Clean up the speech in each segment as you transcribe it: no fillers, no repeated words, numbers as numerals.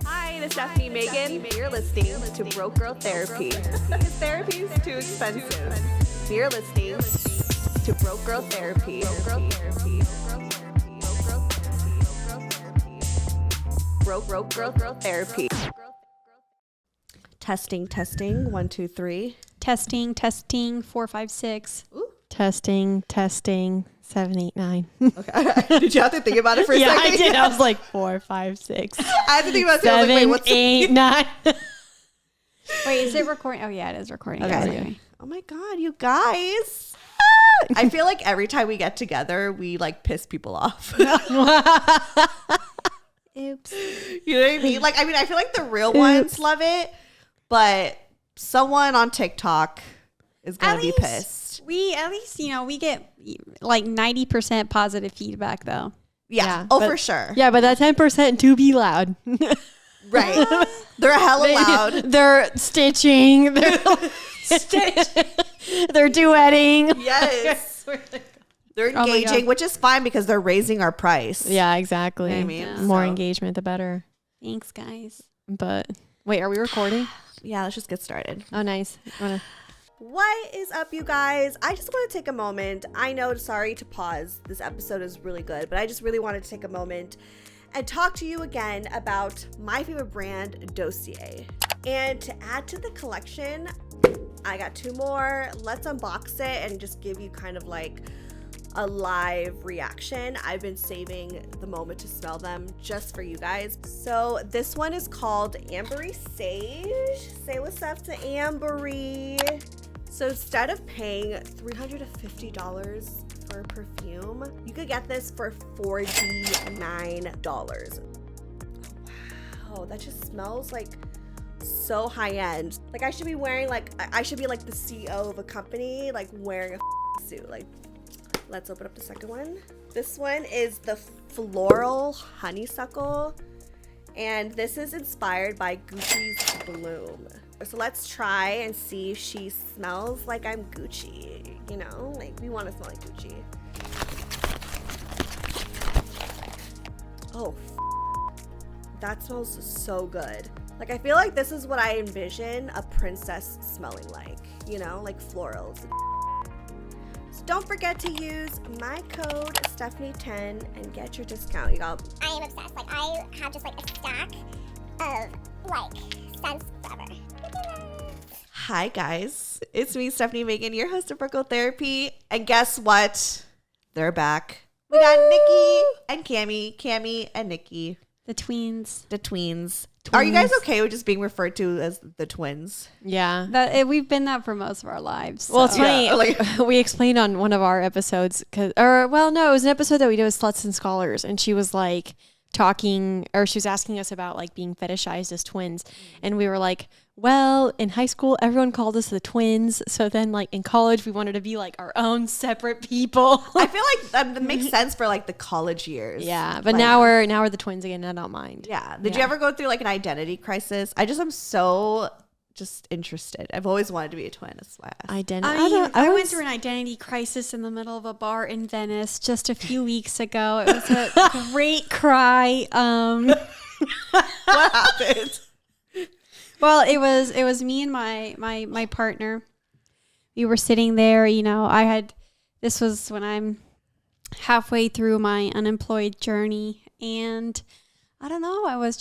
Hi, this is Stefanie Maegan. You're listening to Broke Girl Therapy. Because therapy is too expensive. You're listening to Broke Girl Therapy. Broke Girl Therapy. Testing. 1, 2, 3. Testing. 4, 5, 6. Ooh. Testing. 7, 8, 9. Okay. Did you have to think about it for a Yeah, second? I did. I was like 4, 5, 6. I had to think about it. 7, I was like, wait, what's 8, 9. Wait, is it recording? Oh, yeah, it is recording. Okay. Oh my God, you guys. I feel like every time we get together, we like piss people off. Oops. You know what I mean? Like, I feel like the real ones love it, but someone on TikTok is going to be pissed. We get like 90% positive feedback though. Yeah. but, For sure. Yeah, but that 10% do be loud. Right. They're hella loud. They're stitching. They're duetting. Yes. They're engaging, which is fine because they're raising our price. Yeah, exactly. You know what I mean? Yeah. More engagement, the better. Thanks, guys. But wait, are we recording? Yeah, let's just get started. Oh, nice. What is up, you guys? I just want to take a moment. I know, sorry to pause. This episode is really good, but I just really wanted to take a moment and talk to you again about my favorite brand, Dossier. And to add to the collection, I got 2 more. Let's unbox it and just give you kind of like a live reaction. I've been saving the moment to smell them just for you guys. So this one is called Ambery Sage. Say what's up to Ambery. So instead of paying $350 for a perfume, you could get this for $49. Wow, that just smells like so high end. Like I should be wearing I should be like the CEO of a company, like wearing a suit. Like, let's open up the second one. This one is the Floral Honeysuckle, and this is inspired by Gucci's Bloom. So let's try and see if she smells like I'm Gucci. You know, like we want to smell like Gucci. Oh, that smells so good. Like I feel like this is what I envision a princess smelling like. You know, like florals. So don't forget to use my code Stefanie10 and get your discount, y'all. I am obsessed. Like I have just like a stack of like scents forever. Hi guys, it's me, Stefanie Maegan, your host of Broke Girl Therapy, and guess what? They're back. We got Nikki and Cami and Nikki, The tweens. the tweens. Are you guys okay with just being referred to as the twins? Yeah. We've been that for most of our lives. Well, it's so. funny. Yeah, We explained on one of our episodes, it was an episode that we did with Sluts and Scholars, and she was like she was asking us about like being fetishized as twins, and we were like, well, in high school everyone called us the twins, so then like in college we wanted to be like our own separate people. I feel like that makes sense for like the college years. Yeah, but now we're the twins again, and I don't mind. Yeah. Did you ever go through like an identity crisis? I'm so just interested. I've always wanted to be a twin. That's why I asked. I went through an identity crisis in the middle of a bar in Venice just a few weeks ago. It was a great cry. What happened? Well, it was me and my partner. We were sitting there, this was when I'm halfway through my unemployed journey, and I don't know, I was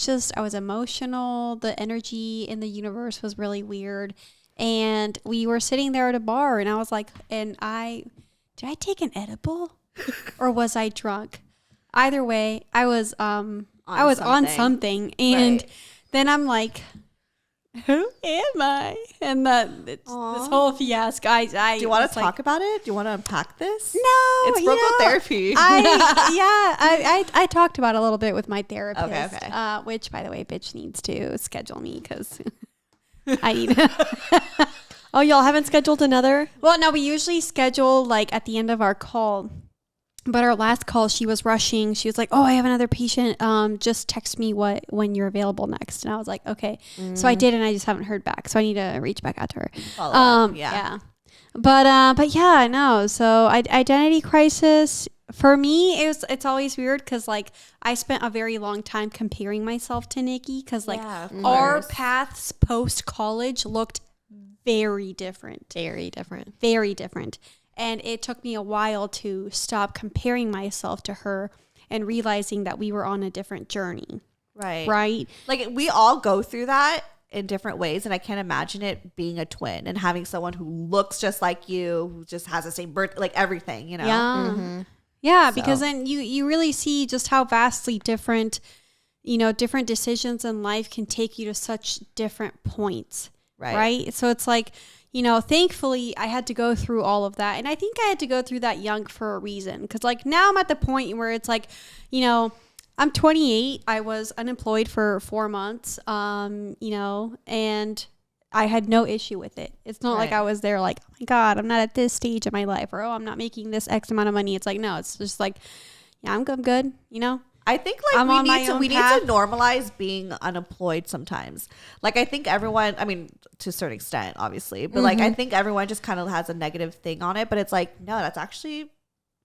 emotional. The energy in the universe was really weird. And we were sitting there at a bar, and I was like, did I take an edible or was I drunk? Either way, I was on something. And then I'm like, who am I? And this whole fiasco. Do you want to talk about it? Do you want to unpack this? No, It's Broke Girl Therapy. I talked about it a little bit with my therapist. Okay. Which, by the way, bitch needs to schedule me because I need. Oh, y'all haven't scheduled another? Well, no, we usually schedule like at the end of our call. But our last call, she was rushing. She was like, "Oh, I have another patient. Just text me when you're available next." And I was like, "Okay." So I did, and I just haven't heard back. So I need to reach back out to her. Follow up, yeah. But yeah, I know. So identity crisis. for me, it's always weird because like I spent a very long time comparing myself to Nikki because like our paths post college looked very different. Very different. Very different. And it took me a while to stop comparing myself to her and realizing that we were on a different journey. Right. Right. Like we all go through that in different ways. And I can't imagine it being a twin and having someone who looks just like you, who just has the same birth, like everything, you know? Yeah. Yeah. Because then you really see just how vastly different, you know, different decisions in life can take you to such different points. Right. So it's like, you know, thankfully I had to go through all of that. And I think I had to go through that young for a reason. Because like now I'm at the point where it's like, you know, I'm 28. I was unemployed for 4 months, you know, and I had no issue with it. It's not like I was there like, oh my God, I'm not at this stage of my life, or, oh, I'm not making this X amount of money. It's like, no, it's just like, yeah, I'm good, you know? I think like we need to normalize being unemployed sometimes. Like I think everyone, I mean, to a certain extent, obviously, but like I think everyone just kind of has a negative thing on it. But it's like, no, that's actually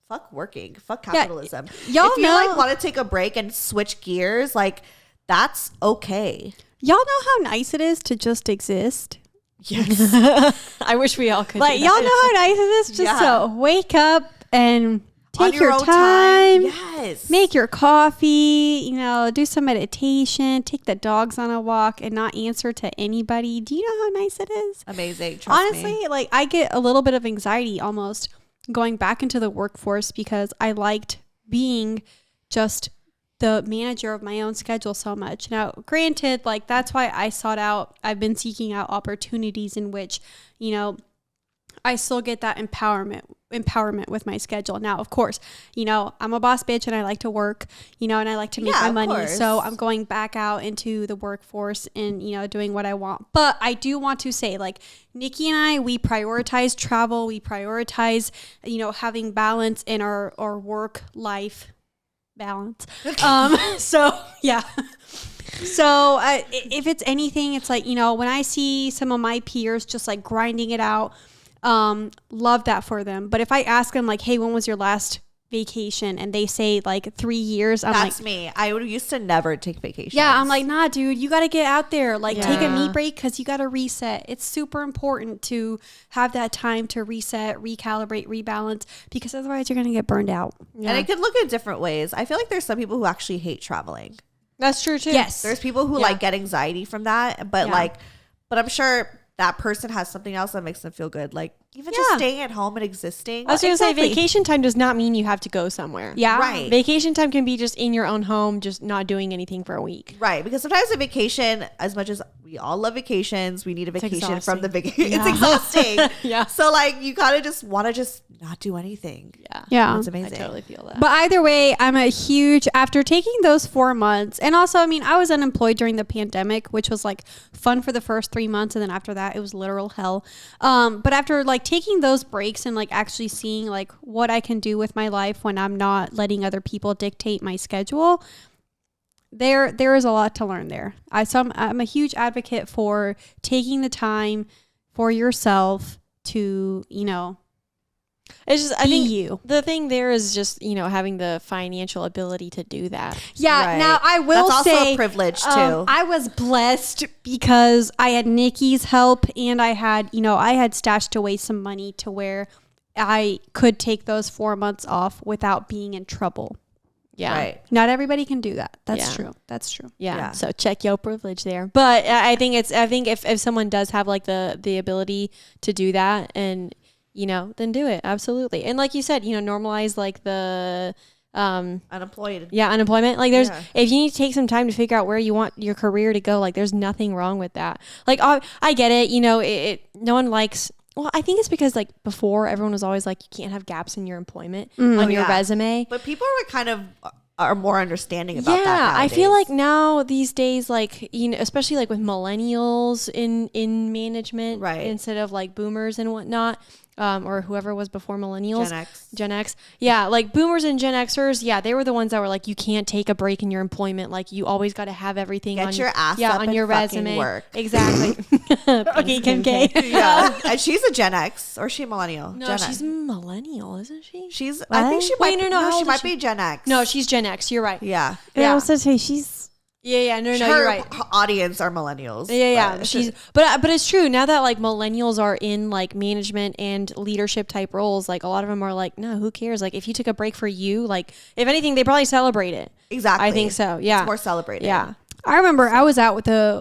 fuck working, fuck capitalism. Yeah, y'all if you know, like want to take a break and switch gears, like that's okay. Y'all know how nice it is to just exist. Yes, I wish we all could. Like y'all know how nice it is just to wake up and take your own time. Yes. Make your coffee, you know, do some meditation, take the dogs on a walk and not answer to anybody. Do you know how nice it is? Amazing. Trust Honestly, me. like I get a little bit of anxiety almost going back into the workforce because I liked being just the manager of my own schedule so much. Now, granted, like that's why I've been seeking out opportunities in which, you know, I still get that empowerment with my schedule. Now, of course, you know, I'm a boss bitch and I like to work, you know, and I like to make my money. Course. So I'm going back out into the workforce and, you know, doing what I want. But I do want to say, like, Nikki and I, we prioritize travel. We prioritize, you know, having balance in our work-life balance. So, yeah. So if it's anything, it's like, you know, when I see some of my peers just like grinding it out, love that for them. But if I ask them like, hey, when was your last vacation? And they say like 3 years, I'm That's like, me. I used to never take vacations. yeah, I'm like, nah, dude, you got to get out there. Like take a knee break because you got to reset. It's super important to have that time to reset, recalibrate, rebalance, because otherwise you're going to get burned out. And it could look in different ways. I feel like there's some people who actually hate traveling. That's true too. Yes. There's people who like get anxiety from that, but but I'm sure that person has something else that makes them feel good. Like even just staying at home and existing. I was going to say vacation time does not mean you have to go somewhere. Yeah. Right. Vacation time can be just in your own home, just not doing anything for a week. Right. Because sometimes a vacation, as much as we all love vacations, we need a vacation from the vacation. Yeah. It's exhausting. Yeah. So like you kind of just want to just not do anything. Yeah. It's amazing. I totally feel that. But either way, I'm a huge, after taking those 4 months, and also, I mean, I was unemployed during the pandemic, which was like fun for the first 3 months. And then after that, it was literal hell. But after like taking those breaks and like actually seeing like what I can do with my life when I'm not letting other people dictate my schedule, there is a lot to learn there. I'm a huge advocate for taking the time for yourself to, you know, it's just, I think you. The thing there is just, you know, having the financial ability to do that. Yeah. Right. Now I will That's say also a privilege too. I was blessed because I had Nikki's help and I had stashed away some money to where I could take those 4 months off without being in trouble. Yeah. Right. Not everybody can do that. That's Yeah. true. That's true. Yeah. So check your privilege there. But I think if someone does have like the ability to do that, and you know, then do it. Absolutely. And like you said, you know, normalize like the Unemployed. unemployment. Like there's if you need to take some time to figure out where you want your career to go, like there's nothing wrong with that. Like I get it, you know, it no one likes, well, I think it's because like before everyone was always like, you can't have gaps in your employment on your resume. But people are more understanding about that Yeah, I feel nowadays. like now these days, like, you know, especially like with millennials in management, Right. instead of like boomers and whatnot, or whoever was before millennials. Gen X. Yeah, like boomers and Gen Xers, yeah, they were the ones that were like, you can't take a break in your employment. Like you always got to have everything Get on your ass up on and your fucking resume. work. Exactly. Okay, Kim K. Yeah. And she's a Gen X, or is she a millennial? No, Gen she's X. millennial, isn't she? She's. I think she might. Wait, no, how she old might is she? be Gen X. No, she's Gen X. You're right. Yeah. I Yeah. also say she's Yeah, no, Her you're right. audience are millennials. Yeah. but- She's but it's true now that like millennials are in like management and leadership type roles. Like a lot of them are like, no, who cares? Like if you took a break for you, like if anything, they probably celebrate it. Exactly. I think so. Yeah, It's more celebrated. yeah. I remember I was out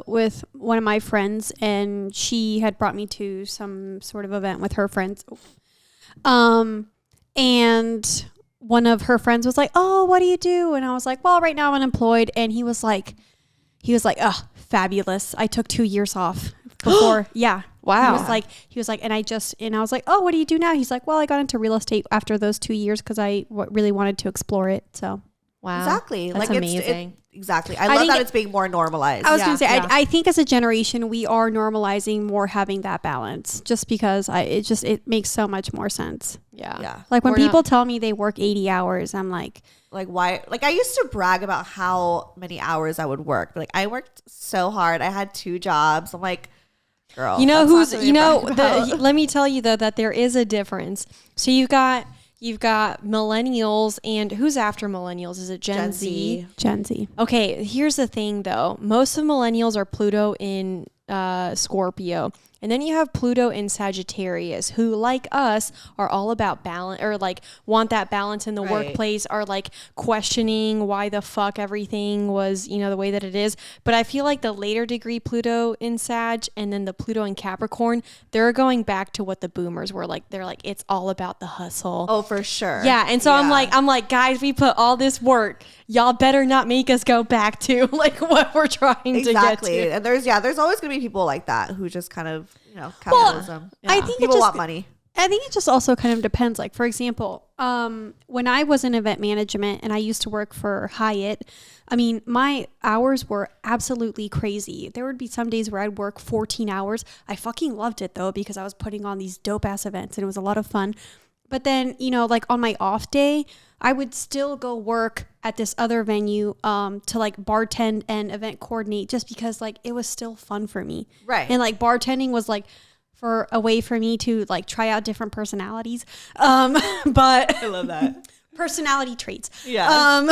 with one of my friends, and she had brought me to some sort of event with her friends. And one of her friends was like, "Oh, what do you do?" And I was like, "Well, right now I'm unemployed." And he was like, "Oh, fabulous! I took 2 years off before." Yeah. Wow. He was like, and I was like, "Oh, what do you do now?" He's like, "Well, I got into real estate after those 2 years because I really wanted to explore it." So Wow. Exactly. That's like amazing. Exactly. I love think that it's being more normalized. I was going to say, yeah. I think as a generation, we are normalizing more having that balance, just because it makes so much more sense. Yeah. Yeah. Like when We're people not- tell me they work 80 hours, I'm like, Like why? Like I used to brag about how many hours I would work. But like I worked so hard. I had 2 jobs. I'm like, girl. You know that's not who's something to brag about. let me tell you though that there is a difference. So you've got millennials, and who's after millennials? Is it Gen Z? Gen Z. Okay, here's the thing though. Most of millennials are Pluto in Scorpio. And then you have Pluto in Sagittarius, who, like us, are all about balance, or like want that balance in the Right. workplace, are like questioning why the fuck everything was, the way that it is. But I feel like the later degree Pluto in Sag and then the Pluto in Capricorn, they're going back to what the boomers were like. They're like, it's all about the hustle. Oh, for sure. Yeah, and so I'm like, guys, we put all this work. Y'all better not make us go back to like what we're trying Exactly. to get to. And there's always gonna be people like that who just kind of, capitalism. I think People want money. I think it just also kind of depends. Like, for example, when I was in event management and I used to work for Hyatt, I mean, my hours were absolutely crazy. There would be some days where I'd work 14 hours. I fucking loved it though, because I was putting on these dope ass events and it was a lot of fun. But then, like on my off day, I would still go work at this other venue to like bartend and event coordinate, just because like it was still fun for me. Right. And like bartending was like for a way for me to like try out different personalities. But I love that. personality traits. Yeah.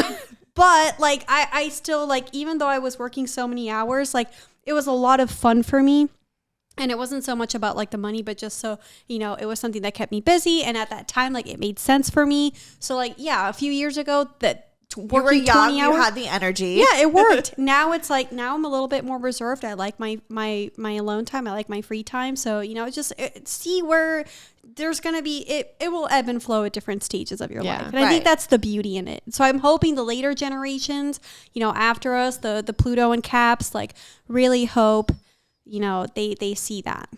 But like I still, like, even though I was working so many hours, like it was a lot of fun for me. And it wasn't so much about like the money, but just so, it was something that kept me busy. And at that time, like it made sense for me. So like, yeah, a few years ago that You were working young, 20 hours. you had the energy. Yeah, it worked. Now it's like, now I'm a little bit more reserved. I like my alone time. I like my free time. So, see where there's going to be, it will ebb and flow at different stages of your Yeah. life. And I think that's the beauty in it. So I'm hoping the later generations, after us, the Pluto and Caps, like really hope, they see that.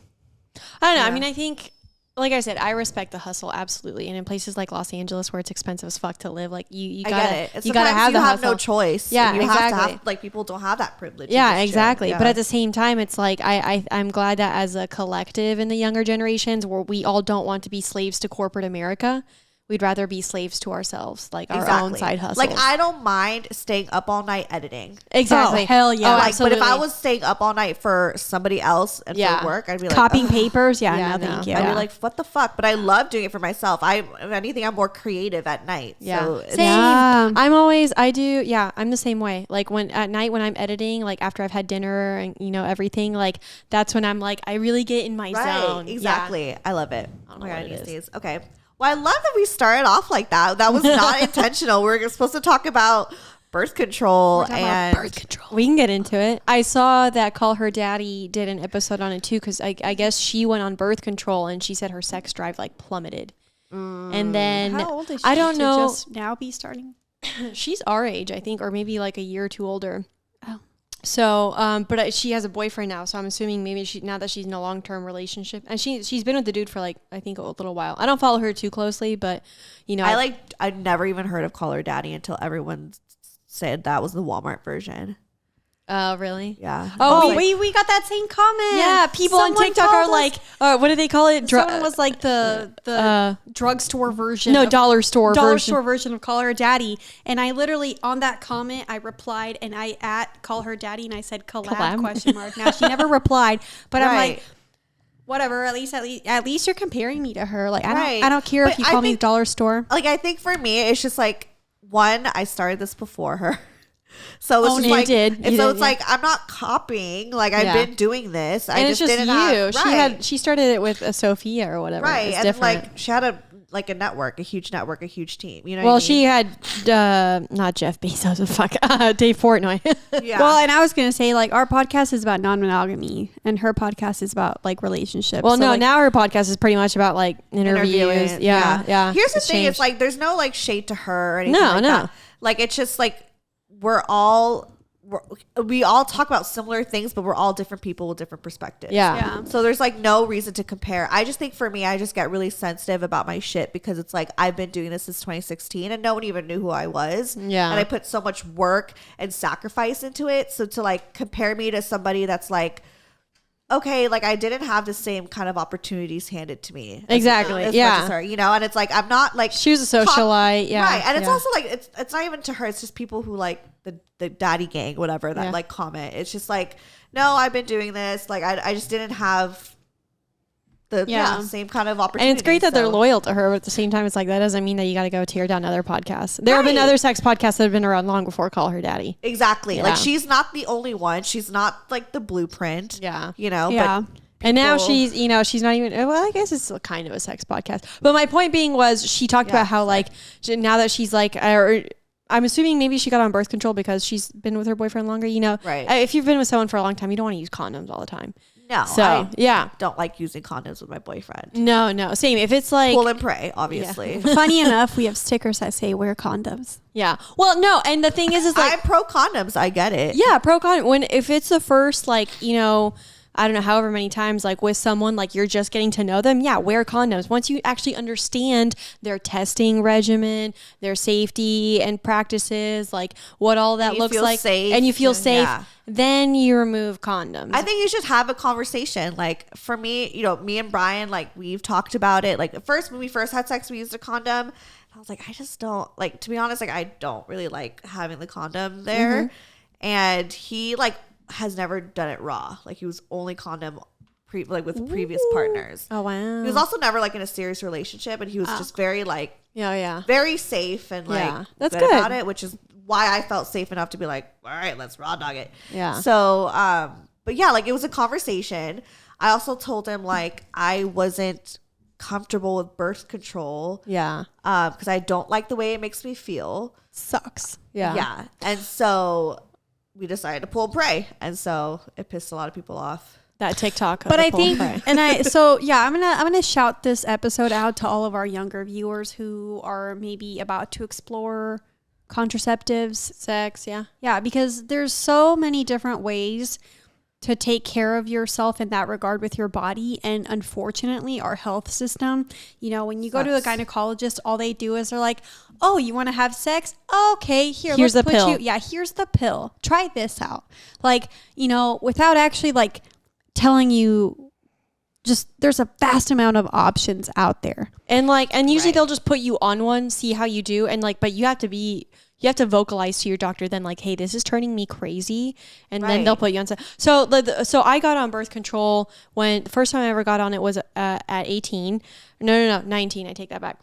I don't know. Yeah. I mean, I think, like I said, I respect the hustle absolutely, and in places like Los Angeles where it's expensive as fuck to live, like you I gotta get it. you gotta Sometimes have the you have hustle. no choice. Yeah, And you have to exactly. have, like, people don't have that privilege. Yeah, to just chill. exactly. Yeah. But at the same time, it's like I'm glad that as a collective in the younger generations, where we all don't want to be slaves to corporate America. We'd rather be slaves to ourselves, like our own side hustle. Like, I don't mind staying up all night editing. Exactly. Oh, hell yeah. Like, absolutely. but if I was staying up all night for somebody else and Yeah. for work, I'd be like, Copying ugh. papers. Yeah, Yeah, no, thank no. you. I'd be like, what the fuck? But I love doing it for myself. If anything, I'm more creative at night. Yeah. So it's, Same. Yeah. I'm the same way. Like at night when I'm editing, like after I've had dinner and everything, like that's when I'm like, I really get in my zone. Exactly. I love it. Oh know my what god, it these is. days. Okay. Well, I love that we started off like that. That was not intentional. We were supposed to talk about birth control and We can get into it. I saw that Call Her Daddy did an episode on it too, because I guess she went on birth control and she said her sex drive like plummeted. And then How old is she I don't to know. just now be starting? She's our age, I think, or maybe like a year or two older. Oh. So, but she has a boyfriend now, so I'm assuming maybe now that she's in a long-term relationship, and she's been with the dude for like I think a little while. I don't follow her too closely, but I'd never even heard of Call Her Daddy until everyone said that was the Walmart version. Oh, really? Yeah. Oh, we got that same comment. Yeah, people on TikTok are like, what do they call it? Someone was like the drugstore version. No, of, dollar store version of Call Her Daddy. And I literally, on that comment, I replied and I Call Her Daddy and I said collab? question mark. Now she never replied, but I'm like, whatever. At least you're comparing me to her. Like I don't care if you call me dollar store. Like I think for me, it's just like one. I started this before her. So it's just like, it's like I'm not copying. Like I've been doing this. And it's just you. She started it with a Sophia or whatever. Right, it's and different. like she had a huge network, a huge team. You know. Well, she had not Jeff Bezos, Dave Portnoy. Yeah. Well, and I was gonna say like our podcast is about non-monogamy, and her podcast is about like relationships. Well, so, no, like, now her podcast is pretty much about like interviews. Yeah. Here's the thing: it's like there's no like shade to her or anything. No. That. Like it's just like we all talk about similar things, but we're all different people with different perspectives. Yeah. So there's like no reason to compare. I just think for me, I just get really sensitive about my shit because it's like I've been doing this since 2016 and no one even knew who I was. Yeah. And I put so much work and sacrifice into it. So to like compare me to somebody that's like, okay, like I didn't have the same kind of opportunities handed to me. Exactly. As much as her, you know, and it's like I'm not like she was a socialite. Yeah. Right. And it's also like it's not even to her, it's just people who like the daddy gang, whatever, that like comment. It's just like, no, I've been doing this. Like I just didn't have the same kind of opportunity. And it's great that they're loyal to her, but at the same time, it's like that doesn't mean that you got to go tear down other podcasts. There have been other sex podcasts that have been around long before Call Her Daddy. Exactly. Yeah. Like she's not the only one. She's not like the blueprint. Yeah. You know. Yeah. But and now she's not even, well, I guess it's still kind of a sex podcast. But my point being was she talked about how like now that she's like, I'm assuming maybe she got on birth control because she's been with her boyfriend longer, you know. Right. If you've been with someone for a long time, you don't want to use condoms all the time. No. So, I don't like using condoms with my boyfriend. No. Same. If it's like Pull and pray, obviously. Yeah. Funny enough, we have stickers that say wear condoms. Yeah. Well, no. And the thing is like I'm pro condoms. I get it. Yeah, pro condom. If it's the first, like, you know, I don't know, however many times, like with someone, like you're just getting to know them. Yeah, wear condoms. Once you actually understand their testing regimen, their safety and practices, like what all that looks like, and you feel safe, then you remove condoms. I think you should have a conversation. Like for me, you know, me and Brian, like we've talked about it. Like when we first had sex, we used a condom. I was like, I just don't like, to be honest, like I don't really like having the condom there. Mm-hmm. And he like has never done it raw. Like he was only condom with previous partners. Oh wow. He was also never like in a serious relationship, and he was just very like very safe and like that's good about it, which is why I felt safe enough to be like, all right, let's raw dog it. Yeah. So but yeah, like it was a conversation. I also told him like I wasn't comfortable with birth control. Yeah. Because I don't like the way it makes me feel. Sucks. Yeah. Yeah. And so we decided to pull and pray, and so it pissed a lot of people off. That TikTok, but I think, I'm gonna shout this episode out to all of our younger viewers who are maybe about to explore contraceptives, sex, yeah, because there's so many different ways to take care of yourself in that regard with your body. And unfortunately, our health system, you know, when you go to a gynecologist, all they do is they're like, oh, you want to have sex? Okay, here's the pill. Here's the pill. Try this out. Like, you know, without actually like telling you, just there's a vast amount of options out there. And like, and usually they'll just put you on one, see how you do. And like, but you have to vocalize to your doctor then like, hey, this is turning me crazy. And then they'll put you on. So I got on birth control when the first time I ever got on it was at 18. No, 19. I take that back.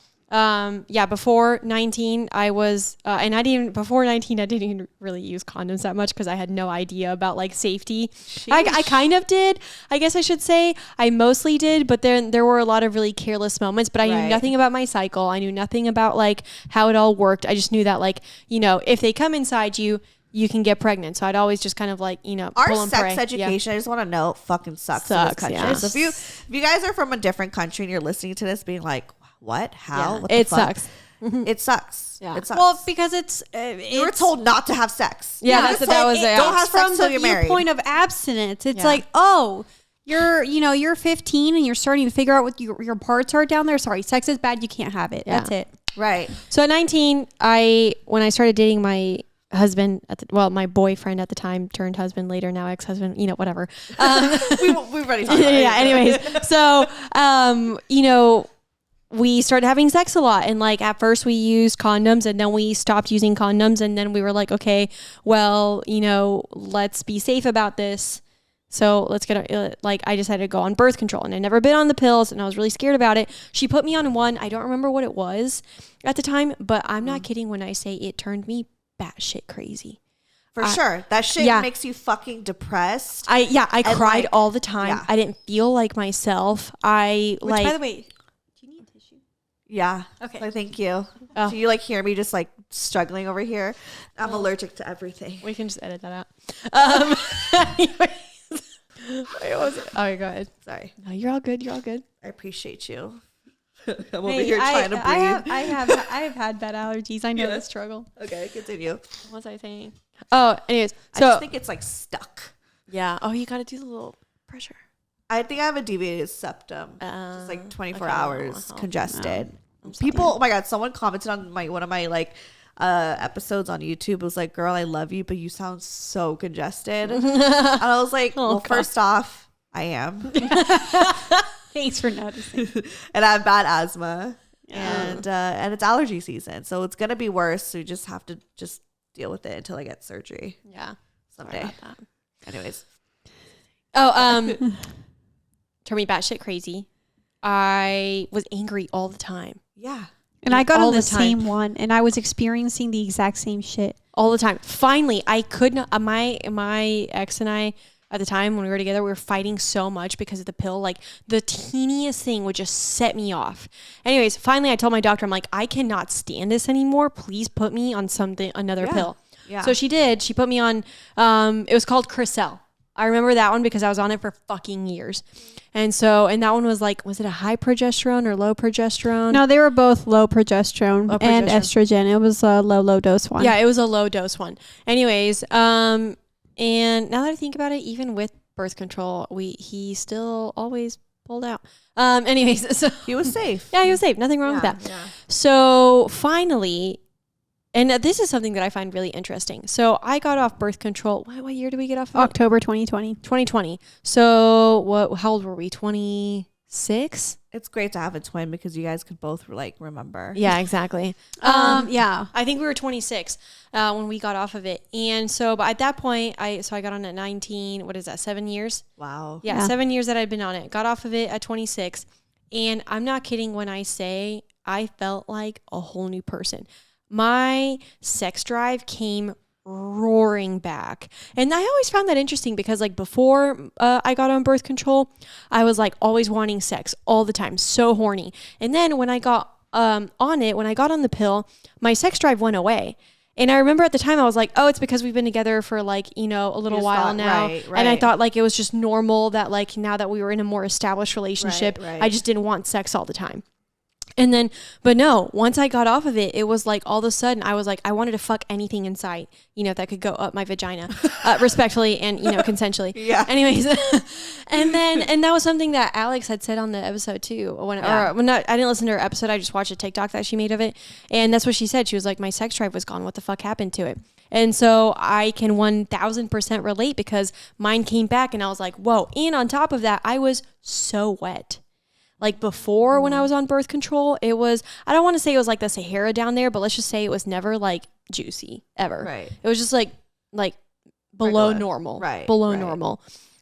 Before 19 I was before 19 I didn't even really use condoms that much because I had no idea about like safety. I kind of did, I guess I should say. I mostly did, but then there were a lot of really careless moments, but I knew nothing about my cycle. I knew nothing about like how it all worked. I just knew that like, you know, if they come inside you can get pregnant. So I'd always just kind of like, you know, our pull and sex pray. education, I just want to know, fucking sucks in this country. Yeah. So if you guys are from a different country and you're listening to this being like, what? How? Yeah. What the it fuck? sucks. It sucks. Yeah. It sucks. Well, because you were told not to have sex. Yeah, that was it. Don't have sex until you're married. From the viewpoint of abstinence, it's like, oh, you're 15 and you're starting to figure out what your parts are down there. Sorry, sex is bad. You can't have it. Yeah. That's it. Right. So at 19, when I started dating my husband my boyfriend at the time turned husband later, now ex-husband, whatever. We've already talked about it. Yeah. Anyways, so, we started having sex a lot, and like at first we used condoms, and then we stopped using condoms, and then we were like, okay, well, let's be safe about this. So let's get I decided to go on birth control, and I'd never been on the pills, and I was really scared about it. She put me on one. I don't remember what it was at the time, but I'm not kidding when I say it turned me batshit crazy. For sure. That shit makes you fucking depressed. I cried all the time. Yeah. I didn't feel like myself. Which, by the way, do you need tissue? Yeah. Okay. So thank you. Oh. Do you hear me just struggling over here? I'm allergic to everything. We can just edit that out. Anyways. Wait, what was it? Oh, go ahead. Sorry. No, you're all good. You're all good. I appreciate you. I'm over here trying to breathe. I have had bad allergies. I know the struggle. Okay, continue. What was I saying? Oh, anyways. So I just think it's stuck. Yeah. Oh, you got to do the little pressure. I think I have a deviated septum. Just 24 hours congested. People, oh my God, someone commented on one of my episodes on YouTube. It was like, girl, I love you, but you sound so congested. And I was like, first off, I am. Thanks for noticing. And I have bad asthma. And it's allergy season. So it's going to be worse. So you just have to just deal with it until I get surgery. Yeah. Someday. Anyways. Oh, turned me batshit crazy. I was angry all the time. Yeah. And I got on the same one, and I was experiencing the exact same shit all the time. Finally, I could not. My ex and I at the time when we were together, we were fighting so much because of the pill. Like the teeniest thing would just set me off. Anyways, finally, I told my doctor, I'm like, I cannot stand this anymore. Please put me on another pill. Yeah. So she did. She put me on. It was called Crisel. I remember that one because I was on it for fucking years. And that one was was it a high progesterone or low progesterone? No, they were both low progesterone and estrogen. It was a low dose one. Yeah, it was a low dose one. Anyways, and now that I think about it, even with birth control, he still always pulled out. Anyways, so he was safe. Yeah, he was safe. Nothing wrong with that. Yeah. So finally, and this is something that I find really interesting. So I got off birth control. What year did we get off of October 2020. 2020. So how old were we? 26? It's great to have a twin because you guys could both remember. Yeah, exactly. Yeah. I think we were 26 when we got off of it. And so, but at that point, I got on at 19. What is that? 7 years? Wow. Yeah, 7 years that I'd been on it. Got off of it at 26. And I'm not kidding when I say I felt like a whole new person. My sex drive came roaring back. And I always found that interesting because before I got on birth control, I was always wanting sex all the time, so horny. And then when I got on it, when I got on the pill, my sex drive went away. And I remember at the time I was like, oh, it's because we've been together for a little while now. Right. And I thought it was just normal that now that we were in a more established relationship, I just didn't want sex all the time. And then, but no, once I got off of it, it was all of a sudden I was I wanted to fuck anything in sight, that could go up my vagina, respectfully and, consensually. Yeah. Anyways. and that was something that Alex had said on the episode too. I didn't listen to her episode. I just watched a TikTok that she made of it. And that's what she said. She was like, my sex drive was gone. What the fuck happened to it? And so I can 1000% relate because mine came back and I was like, whoa. And on top of that, I was so wet. Before when I was on birth control, it was, I don't want to say it was the Sahara down there, but let's just say it was never juicy ever. Right. It was just below normal. Right. Below normal.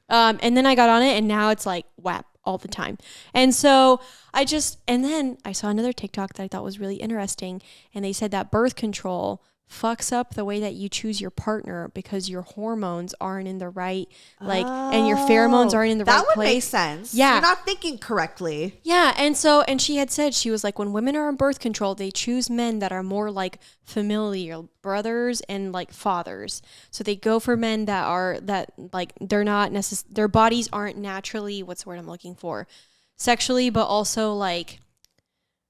And then I got on it and now it's WAP all the time. And so and then I saw another TikTok that I thought was really interesting. And they said that birth control fucks up the way that you choose your partner because your hormones aren't in the right and your pheromones aren't in the right place. That would make sense. Yeah. You're not thinking correctly. Yeah. And she had said, she was when women are on birth control, they choose men that are more familial brothers and fathers. So they go for men that they're not their bodies aren't naturally, what's the word I'm looking for? Sexually, but also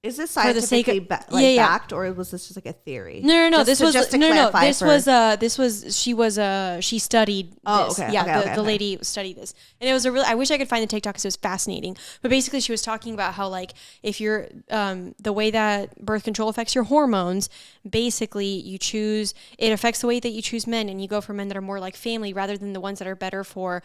Is this for the sake scientifically of, backed, or was this just like a theory? No. Just This to was clarify she studied Oh, this. okay, Yeah, okay, the lady studied this, and it was I wish I could find the TikTok because it was fascinating. But basically, she was talking about how like if you're the way that birth control affects your hormones, basically it affects the way that you choose men, and you go for men that are more like family rather than the ones that are better for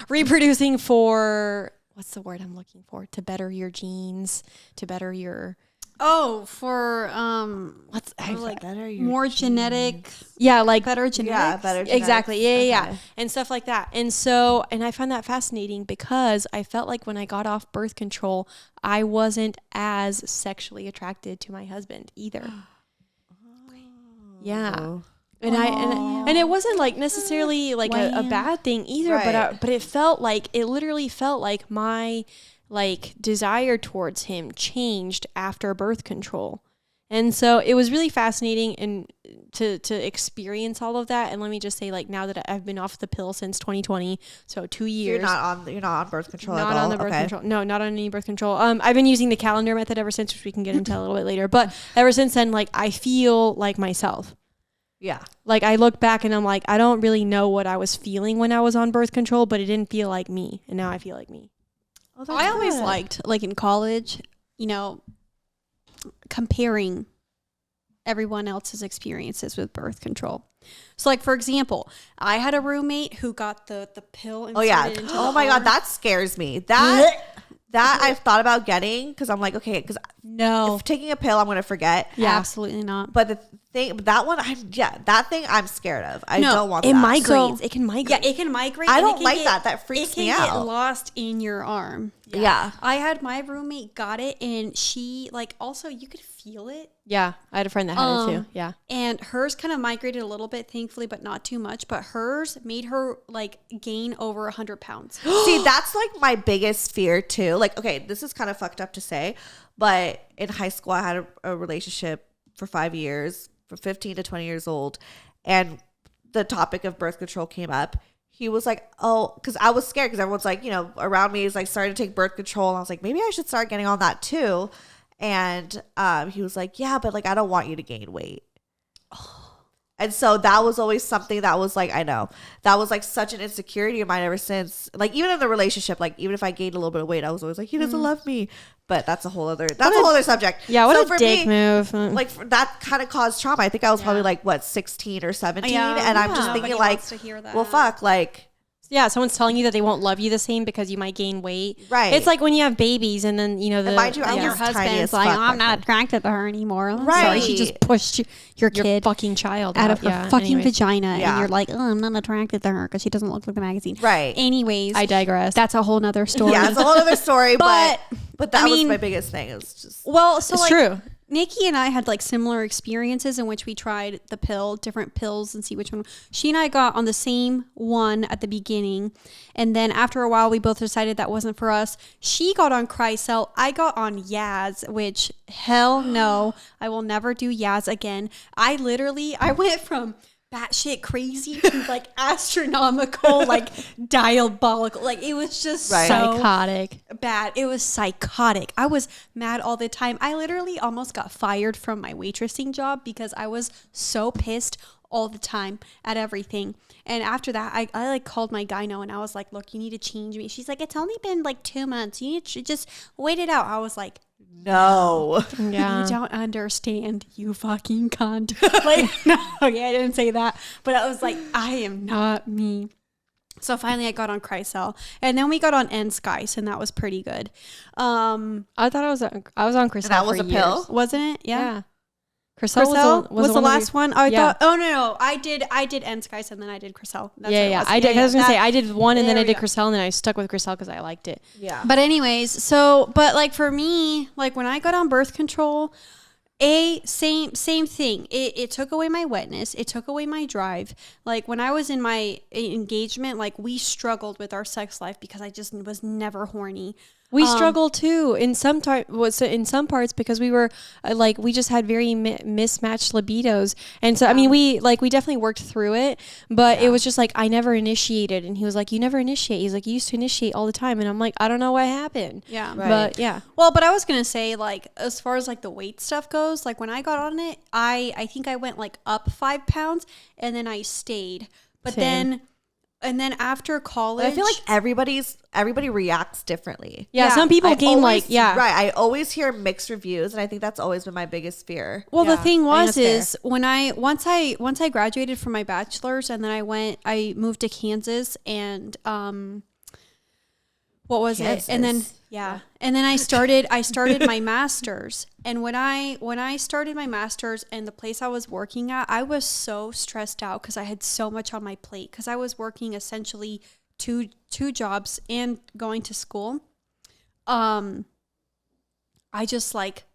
reproducing for what's the word I'm looking for, to better your genes, to better your for more genetic, better genetics. Yeah, better genetics. Exactly. Yeah. And stuff like that. And so, and I find that fascinating because I felt like when I got off birth control, I wasn't as sexually attracted to my husband either. Yeah. And it wasn't like necessarily like a bad thing either, right. but it literally felt like my like desire towards him changed after birth control. And so it was really fascinating and to experience all of that. And let me just say, like, now that I've been off the pill since 2020, so 2 years. You're not on birth control not at all? on the birth control. No, not on any birth control. I've been using the calendar method ever since, which we can get into a little bit later. But ever since then, like, I feel like myself. Yeah. Like, I look back and I'm like, I don't really know what I was feeling when I was on birth control, but it didn't feel like me. And now I feel like me. Oh, I always liked, like in college, comparing everyone else's experiences with birth control. So, like, for example, I had a roommate who got the pill inserted into oh my God, that scares me. That I've thought about getting because I'm like, okay, because if taking a pill, I'm going to forget. Yeah, absolutely not. But the thing, that thing I'm scared of. I don't want that. It migrates. It can migrate. Yeah, it can migrate. I don't like that. That freaks me out. It can get lost in your arm. Yeah. I had my roommate got it, and she, like, also you could feel it. Yeah, I had a friend that had it too. Yeah. And hers kind of migrated a little bit, thankfully, but not too much. But hers made her, like, gain over 100 pounds. See, that's, like, my biggest fear, too. Like, okay, this is kind of fucked up to say, but in high school, I had a relationship for 5 years, from 15 to 20 years old, and the topic of birth control came up. He was like, oh, because I was scared because everyone's like, around me is like starting to take birth control. And I was like, maybe I should start getting on that too. And he was like, yeah, but like, I don't want you to gain weight. And so that was always something that was like, I know that was like such an insecurity of mine ever since, like, even in the relationship, like even if I gained a little bit of weight, I was always like, he doesn't love me. But that's a whole other subject. Yeah, what so a dick move. Like, that kind of caused trauma. I think I was probably like, 16 or 17. And I'm just thinking like, well, fuck, like. Yeah, someone's telling you that they won't love you the same because you might gain weight. Right. It's like when you have babies and then, and mind you, I was your husband's like, I'm not attracted to her anymore. I'm right. sorry, she just pushed your kid fucking child out of her fucking vagina. Yeah. And you're like, oh, I'm not attracted to her because she doesn't look like the magazine. Right. Anyways. I digress. That's a whole nother story. Yeah, it's a whole other story. but that was mean, my biggest thing. It was just. Well, so it's like, true. Nikki and I had like similar experiences in which we tried different pills and see which one. She and I got on the same one at the beginning. And then after a while, we both decided that wasn't for us. She got on Crycel. I got on Yaz, which hell no, I will never do Yaz again. I went from batshit crazy to like astronomical, like diabolical. Like it was just so psychotic. Bad. It was psychotic. I was mad all the time. I literally almost got fired from my waitressing job because I was so pissed all the time at everything. And after that, I like called my gyno and I was like, look, you need to change me. She's like, it's only been like 2 months. You need to just wait it out. I was like, no. Yeah. You don't understand, you fucking cunt. Like, no, okay, I didn't say that. But I was like, I am not me. So finally I got on Crycel. And then we got on N-Skice, and that was pretty good. I thought I was on Crycel. That was a years. pill? Wasn't it? Yeah. Crycel was the last one. I yeah. thought. Oh no! I did N-Skice and then I did Crycel. That's I did. I was gonna say I did one and then I did Crycel and then I stuck with Crycel because I liked it. Yeah. But anyways, but like for me, like when I got on birth control, same thing. It took away my wetness. It took away my drive. Like when I was in my engagement, like we struggled with our sex life because I just was never horny. We struggle too in some parts because we were we just had very mismatched libidos, and so I mean we definitely worked through it, but it was just like I never initiated, and he was like, you never initiate. He's like, you used to initiate all the time, and I'm like, I don't know what happened. Yeah, Right. But yeah. Well, but I was gonna say, like, as far as like the weight stuff goes, like when I got on it, I think I went like up 5 pounds, and then I stayed, but Same. then after college, But I feel like everybody reacts differently. Yeah, Yeah. some people I gain always- yeah. Right. I always hear mixed reviews, and I think that's always been my biggest fear. Well, Yeah, the thing I think was, that's is when once I graduated from my bachelor's, and then I moved to Kansas, and what was it? And then and then I started my master's. And when I started my master's, and the place I was working at, I was so stressed out because I had so much on my plate, because I was working essentially two jobs and going to school. I just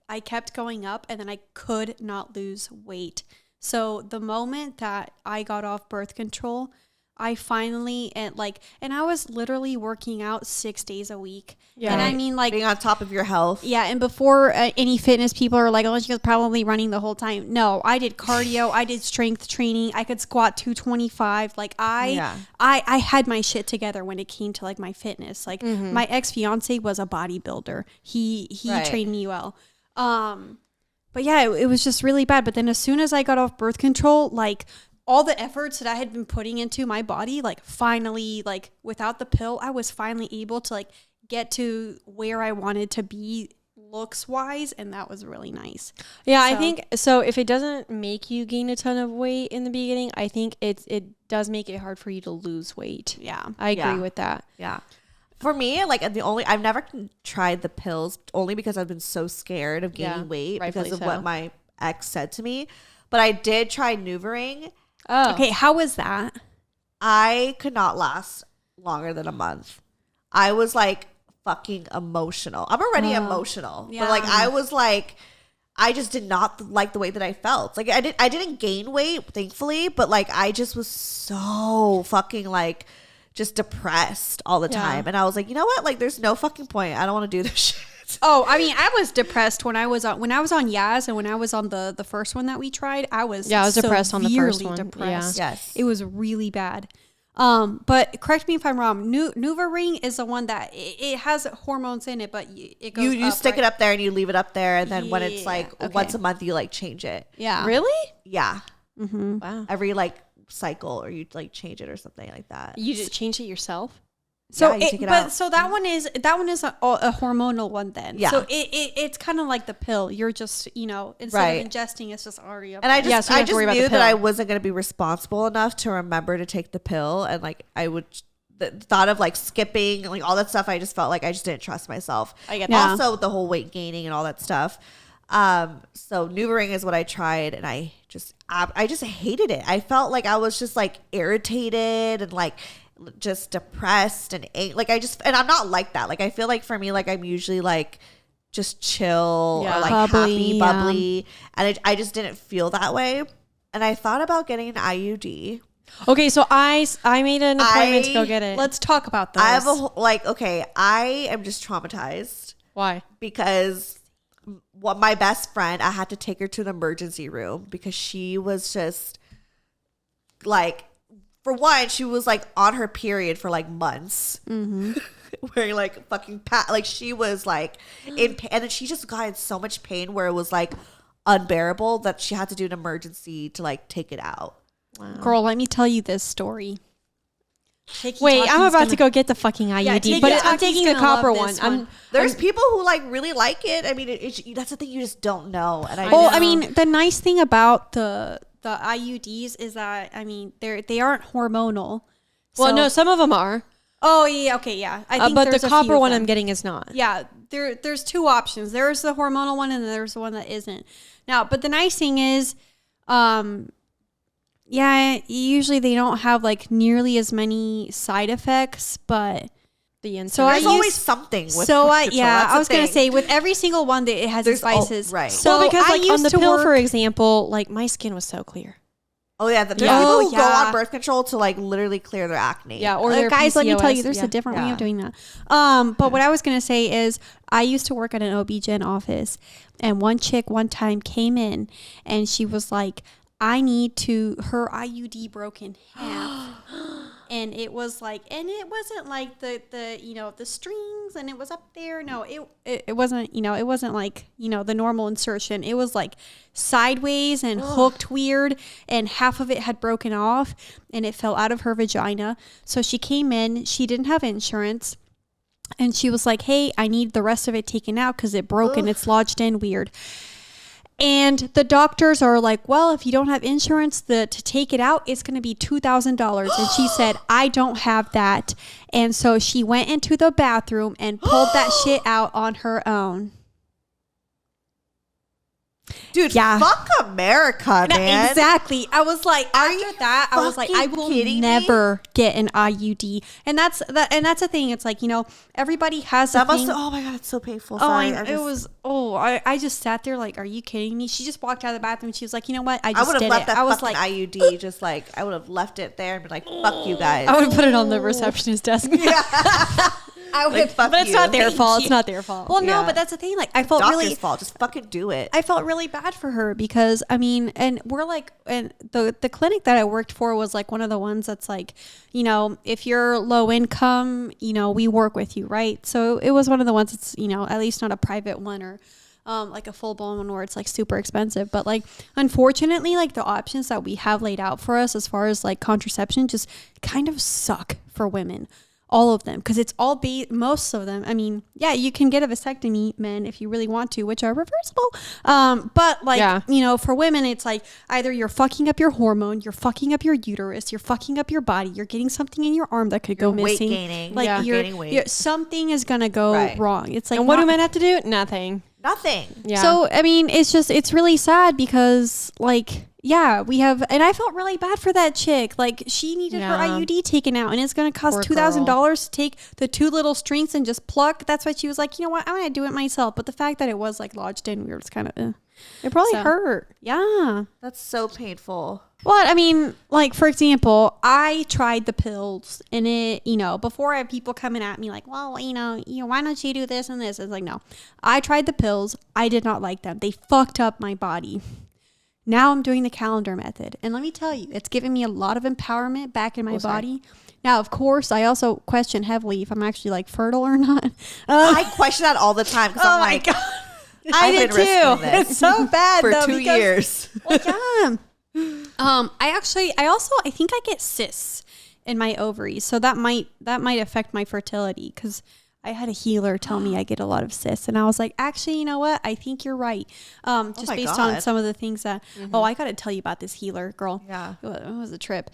I kept going up, and then I could not lose weight. So the moment that I got off birth control, I finally, and I was literally working out 6 days a week. Yeah. And I mean, Being on top of your health. yeah. And before any fitness people are like, oh, she was probably running the whole time. No, I did cardio. I did strength training. I could squat 225. I had my shit together when it came to like my fitness. Like my ex-fiance was a bodybuilder. He Right. trained me well. But yeah, it was just really bad. But then as soon as I got off birth control, all the efforts that I had been putting into my body, finally, without the pill, I was finally able to get to where I wanted to be looks wise. And that was really nice. Yeah, I think so. If it doesn't make you gain a ton of weight in the beginning, I think it does make it hard for you to lose weight. Yeah. I agree Yeah. with that. Yeah. For me, I've never tried the pills only because I've been so scared of gaining weight because rightfully of so. what my ex said to me. But I did try NuvaRing. Oh, Okay. How was that? I could not last longer than a month. I was fucking emotional. I'm already emotional. Yeah. But I was I just did not like the way that I felt. I didn't gain weight, thankfully, but I just was so fucking just depressed all the time. And I was like, you know what? There's no fucking point. I don't want to do this shit. Oh, I mean, I was depressed when I was on Yaz, and when I was on the first one that we tried, I was depressed on the first severely one. depressed. Yeah. Yes. It was really bad. But correct me if I'm wrong. NuvaRing is the one that it has hormones in it, but it goes. You up, stick right? it up there and you leave it up there, and then when it's Yeah, okay. once a month, you change it. Yeah. really? Yeah. Mm-hmm. Wow. Every cycle, or you change it or something like that. You just changed it yourself? So, Yeah, you take it but out. so that one is a hormonal one then. Yeah. So it's kind of like the pill. You're just instead Right. of ingesting, it's just already up. And I there. just, so you I don't have to just worry about the knew that pill. I wasn't going to be responsible enough to remember to take the pill, and I would. The thought of skipping, all that stuff, I just felt I just didn't trust myself. I get that. Also, the whole weight gaining and all that stuff. So NuvaRing is what I tried, and I just hated it. I felt I was just irritated and just depressed and and I'm not like that. I feel for me, I'm usually just chill Yeah. or Bubbly, happy, bubbly, and I just didn't feel that way. And I thought about getting an IUD. Okay, so I made an appointment to go get it. Let's talk about those. I have I am just traumatized Why? because my best friend, I had to take her to the emergency room because she was just for one, she was on her period for months. Mm-hmm. Wearing fucking she was in pain, and then she just got in so much pain where it was unbearable that she had to do an emergency to take it out. Wow. Girl, let me tell you this story. Wait, I'm about to go get the fucking IUD, but I'm taking the copper one. There's people who really like it. I mean, that's the thing, you just don't know. And I mean, the nice thing about the IUDs is that they aren't hormonal. Well, So- no, some of them are, Oh yeah, okay, yeah. I think but the there's a few copper of one them. I'm getting is not. Yeah, there's two options. There's the hormonal one, and there's the one that isn't. Now, but the nice thing is, yeah, usually they don't have nearly as many side effects, but The insert. So I there's use- always something with so birth I control. yeah, That's I the was gonna thing. say with every single one that it has its There's vices. right. So well, because I on used the to pill, work, for example, my skin was so clear. Oh yeah, there's Yeah. people Oh, who go yeah. on birth control to like literally clear their acne. Yeah, or their guys, let me tell you, PCOS. there's Yeah. a different way Yeah. of doing that. But what I was gonna say is, I used to work at an OB-GYN office, and one chick one time came in, and she was like, "I need her IUD broke in half." And it was like, and it wasn't like the the strings, and it was up there. No, it wasn't, it wasn't like, the normal insertion. It was like sideways and hooked weird, and half of it had broken off, and it fell out of her vagina. So she came in, she didn't have insurance, and she was like, "Hey, I need the rest of it taken out because it broke and it's lodged in weird." And the doctors are like, "Well, if you don't have insurance, to take it out, it's going to be $2,000. And she said, "I don't have that." And so she went into the bathroom and pulled that shit out on her own. Dude, Yeah. fuck America, man. Exactly. I was like, Are after you that, I was like, I fucking will kidding me? never get an IUD. And that's the thing. It's like, everybody has a That must. thing. Oh my god, it's so painful. Oh, Sorry, I just sat there like, are you kidding me? She just walked out of the bathroom. She was like, you know what? I I just would have did left it. that I was fucking like, IUD. Just like I would have left it there and been like, "Fuck you guys." I would have put it on the receptionist desk. I would, Like, fuck But it's you. not their Thank fault. you. It's not their fault. well, no, Yeah. but that's the thing. Like, I felt Doctor's really, fault. Just fucking do it. I felt really bad for her because and we're like, and the clinic that I worked for was like one of the ones that's like, if you're low income, we work with you, right? So it was one of the ones that's, at least not a private one or like a full blown one where it's like super expensive. But like, unfortunately, like the options that we have laid out for us as far as like contraception just kind of suck for women. All of them, because it's all most of them. I mean, yeah, you can get a vasectomy, men, if you really want to, which are reversible. But like, for women, it's like either you're fucking up your hormone, you're fucking up your uterus, you're fucking up your body, you're getting something in your arm that could go weight missing. gaining. Like Yeah. you're, Gaining weight. something is gonna go Right. wrong. It's like, And what do not- men have to do? Nothing. Nothing. Yeah. So I mean, it's really sad because like, yeah, we have, and I felt really bad for that chick. Like she needed her Yeah. IUD taken out, and it's going to cost Poor $2,000 to take the two little strings and just pluck. That's why she was like, you know what, I'm going to do it myself. But the fact that it was like lodged in, we were just kind of, it probably So- hurt. yeah. That's so painful. Well, I mean, like, for example, I tried the pills and it, before I have people coming at me like, well, why don't you do this and this? It's like, no, I tried the pills. I did not like them. They fucked up my body. Now I'm doing the calendar method. And let me tell you, it's given me a lot of empowerment back in my body. Now, of course, I also question heavily if I'm actually like fertile or not. I question that all the time because I'm like, God. I've did been risking too. this It's so bad for though, 2 because- years. Well, yeah. I think I get cysts in my ovaries, so that might affect my fertility because I had a healer tell me I get a lot of cysts, and I was like, actually, you know what? I think you're right. Just my based on God. some of the things that. Oh, I got to tell you about this healer, girl. Yeah. It was a trip.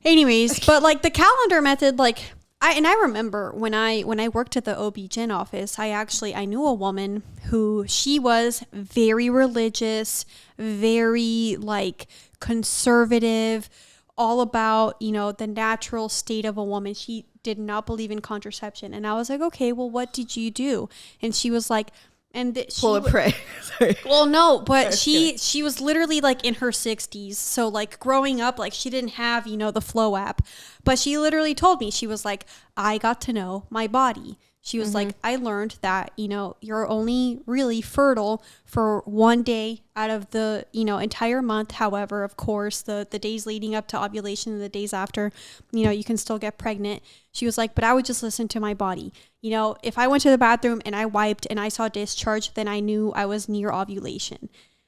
Anyways, but like the calendar method, like. I remember when I worked at the OB-GYN office, I knew a woman who she was very religious, very like conservative, all about, the natural state of a woman. She did not believe in contraception. And I was like, okay, well, what did you do? And she was like, Pull and pray. Sorry. well, no, but she was literally like in her 60s. So like growing up, like she didn't have, the Flow app, but she literally told me, she was like, I got to know my body. She was like, I learned that, you're only really fertile for 1 day out of the, entire month. However, of course, the days leading up to ovulation and the days after, you can still get pregnant. She was like, but I would just listen to my body. If I went to the bathroom and I wiped and I saw discharge, then I knew I was near ovulation.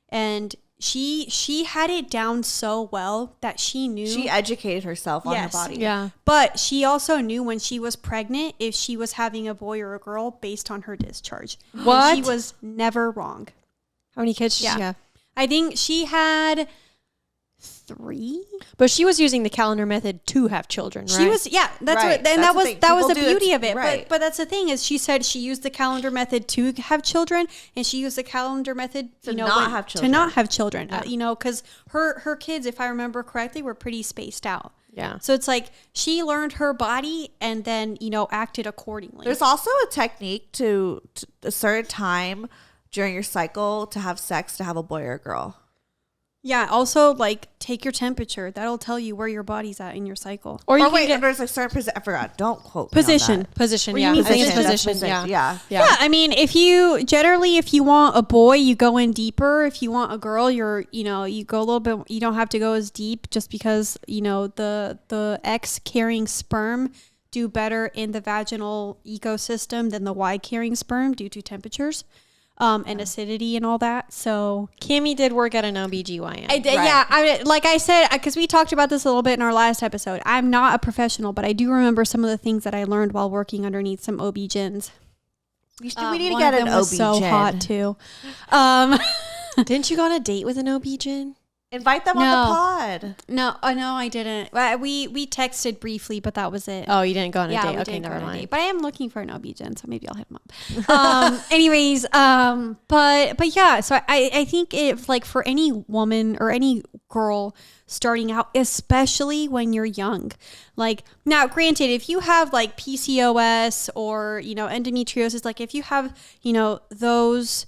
And she had it down so well that she knew. She educated herself on her body. Yeah. But she also knew when she was pregnant if she was having a boy or a girl based on her discharge. What? And she was never wrong. How many kids did she have? I think she had 3. But she was using the calendar method to have children, right? She was, yeah, that's Right. what, and That's that the was thing. that was People the do it beauty to- of it. right. But that's the thing is, she said she used the calendar method to have children, and she used the calendar method To not have to children. not have children. Because her kids, if I remember correctly, were pretty spaced out. Yeah. So it's like she learned her body and then acted accordingly. There's also a technique to a certain time during your cycle to have sex to have a boy or a girl. Yeah. Also, like, take your temperature. That'll tell you where your body's at in your cycle. Or you Or can wait, get there's a certain position. I forgot. Don't quote me on Position. that. position. Or you Yeah, mean I think it's position. position. That's Yeah. Yeah, I mean, if you want a boy, you go in deeper. If you want a girl, you go a little bit. You don't have to go as deep, just because the X carrying sperm do better in the vaginal ecosystem than the Y carrying sperm due to temperatures, and acidity and all that. So Cami did work at an OBGYN. I did, yeah. Like I said, because we talked about this a little bit in our last episode. I'm not a professional, but I do remember some of the things that I learned while working underneath some OB-GYNs. We need to One get of an them was OB so gyn. hot too. Didn't you go on a date with an OB-GYN? Invite them No. on the pod. No, I didn't. We texted briefly, but that was it. Oh, you didn't go on a yeah, date. we Okay, didn't go never on a mind. date. But I am looking for an OB-GYN, so maybe I'll hit him up. Anyways, but yeah. So I think if, like, for any woman or any girl starting out, especially when you're young, like, now granted, if you have like PCOS or endometriosis, like if you have those.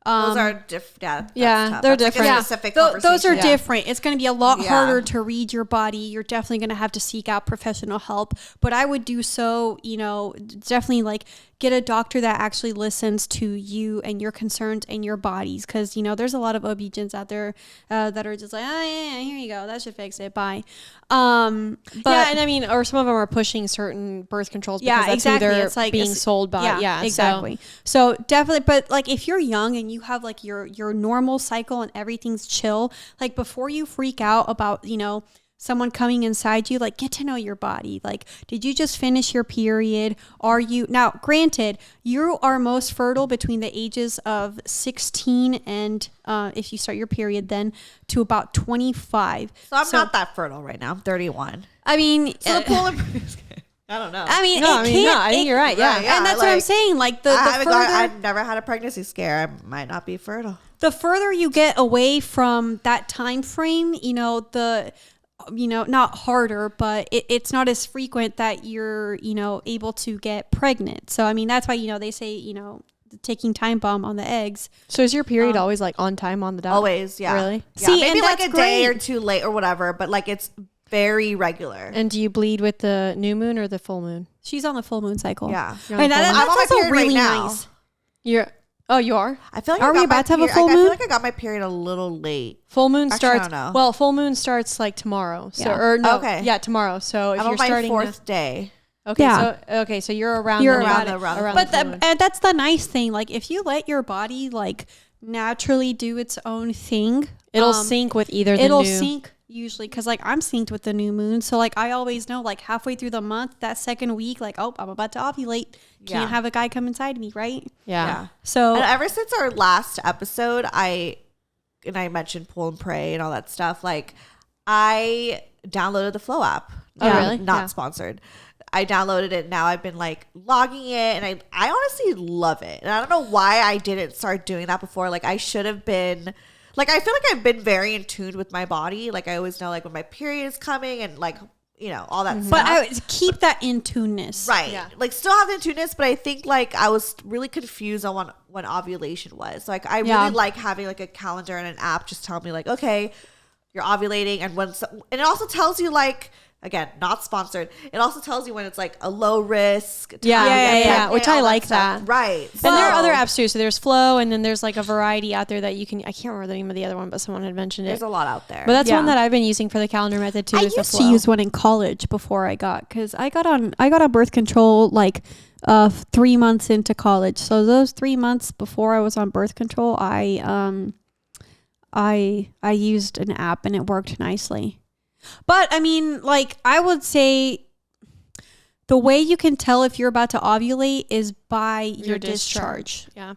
Those are different. Yeah, that's Yeah, tough. they're That's like different. a specific Those are conversation. different. It's going to be a lot Yeah. harder to read your body. You're definitely going to have to seek out professional help. But I would do so, definitely, like, get a doctor that actually listens to you and your concerns and your bodies. Because, there's a lot of OB-GYNs out there that are just like, oh, yeah, here you go. That should fix it. Bye. But yeah, and I mean, or some of them are pushing certain birth controls because yeah, that's exactly. who they're It's like being sold by. Yeah, exactly. So definitely, but like if you're young and you have like your normal cycle and everything's chill, like before you freak out about someone coming inside you, like, get to know your body. Like, did you just finish your period? Are you now? Granted, you are most fertile between the ages of 16 and if you start your period, then to about 25. So I'm not that fertile right now. I'm 31. I mean, So the polar. I don't know. I mean, No, I think you're right. Yeah. Right, yeah. And that's what I'm like, saying. Like the further, I've never had a pregnancy scare. I might not be fertile. the further you get away from that time frame, not harder, but it's not as frequent that you're, able to get pregnant. So, I mean, that's why, they say, taking time bomb on the eggs. So is your period always like on time on the dot? Always, yeah. Really? Yeah, See, maybe and like that's a day or great. two late or whatever, but like it's very regular. And do you bleed with the new moon or the full moon? She's on the full moon cycle. Yeah. You're on And the full moon? I'm that's on my also period right really now. nice. You are? I feel like Are I we got my about to have a period- full I feel moon? like I got my period a little late. Full moon Actually, I starts. don't know. Well, full moon starts like tomorrow. So Yeah. or no, Okay. yeah, tomorrow. So if I'm you're on my starting fourth day. okay, Yeah. so you're around. You're the around moon. the- around the around But the full moon. and that's the nice thing. Like, if you let your body like naturally do its own thing, It'll sync with either the it'll new. sync usually, because like I'm synced with the new moon, so like I always know, like halfway through the month, that second week, like, oh, I'm about to ovulate, can't Yeah. have a guy come inside me, right? Yeah. So And ever since our last episode, I mentioned Pull and Pray and all that stuff. Like, I downloaded the Flow app. Oh, really? Not Yeah. sponsored. I downloaded it. Now I've been like logging it, and I honestly love it. And I don't know why I didn't start doing that before. Like, I should have been. Like, I feel like I've been very in tune with my body. Like, I always know like when my period is coming and like all that stuff. but I would keep that in tuneness, Right. Yeah. Like, still have the in-tuneness, but I think like I was really confused on when ovulation was. So, like, I Yeah. really like having like a calendar and an app just tell me like, okay, you're ovulating, and and it also tells you, like, again, not sponsored, it also tells you when it's like a low risk time Yeah, to get yeah, pregnant, which I all like stuff. that. Right. And there are So, other apps too. So there's Flow, and then there's like a variety out there that you can. I can't remember the name of the other one, but someone had mentioned it. there's a lot out there. But that's Yeah. one that I've been using for the calendar method too. I is the used to Flow. use one in college before I got on birth control like 3 months into college. So those 3 months before I was on birth control, I used an app and it worked nicely. But I mean, like, I would say the way you can tell if you're about to ovulate is by your discharge. Yeah.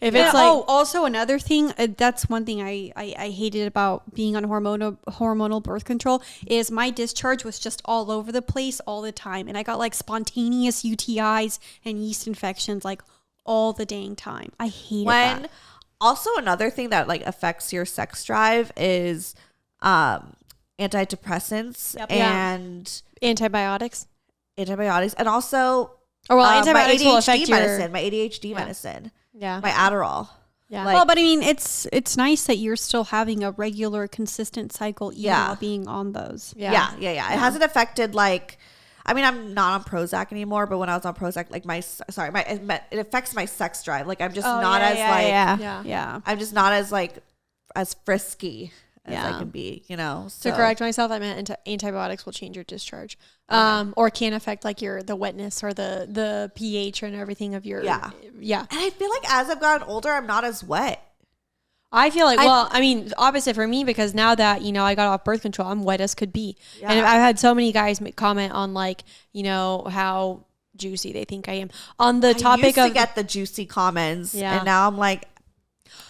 If And it's like also another thing, that's one thing I hated about being on hormonal birth control, is my discharge was just all over the place all the time. And I got like spontaneous UTIs and yeast infections like all the dang time. I hated that. Also, another thing that like affects your sex drive is antidepressants Yep. and antibiotics. antibiotics, and also Or well, my antibiotics will ADHD affect your medicine, my ADHD medicine, yeah. my Adderall. Yeah. Like, Well, but I mean, it's nice that you're still having a regular, consistent cycle, even while being on those. yeah. It hasn't affected like, I mean, I'm not on Prozac anymore, but when I was on Prozac, like it affects my sex drive. Like I'm just not as I'm just not as like as frisky as I can be, you know. So To correct myself, I meant antibiotics will change your discharge, or can affect like the wetness or the pH and everything of your And I feel like as I've gotten older, I'm not as wet. I feel like, I mean, opposite for me, because now that, you know, I got off birth control, I'm wet as could be. Yeah. And I've had so many guys comment on like, you know, how juicy they think I am on the topic of. I used to get the juicy comments, and now I'm like,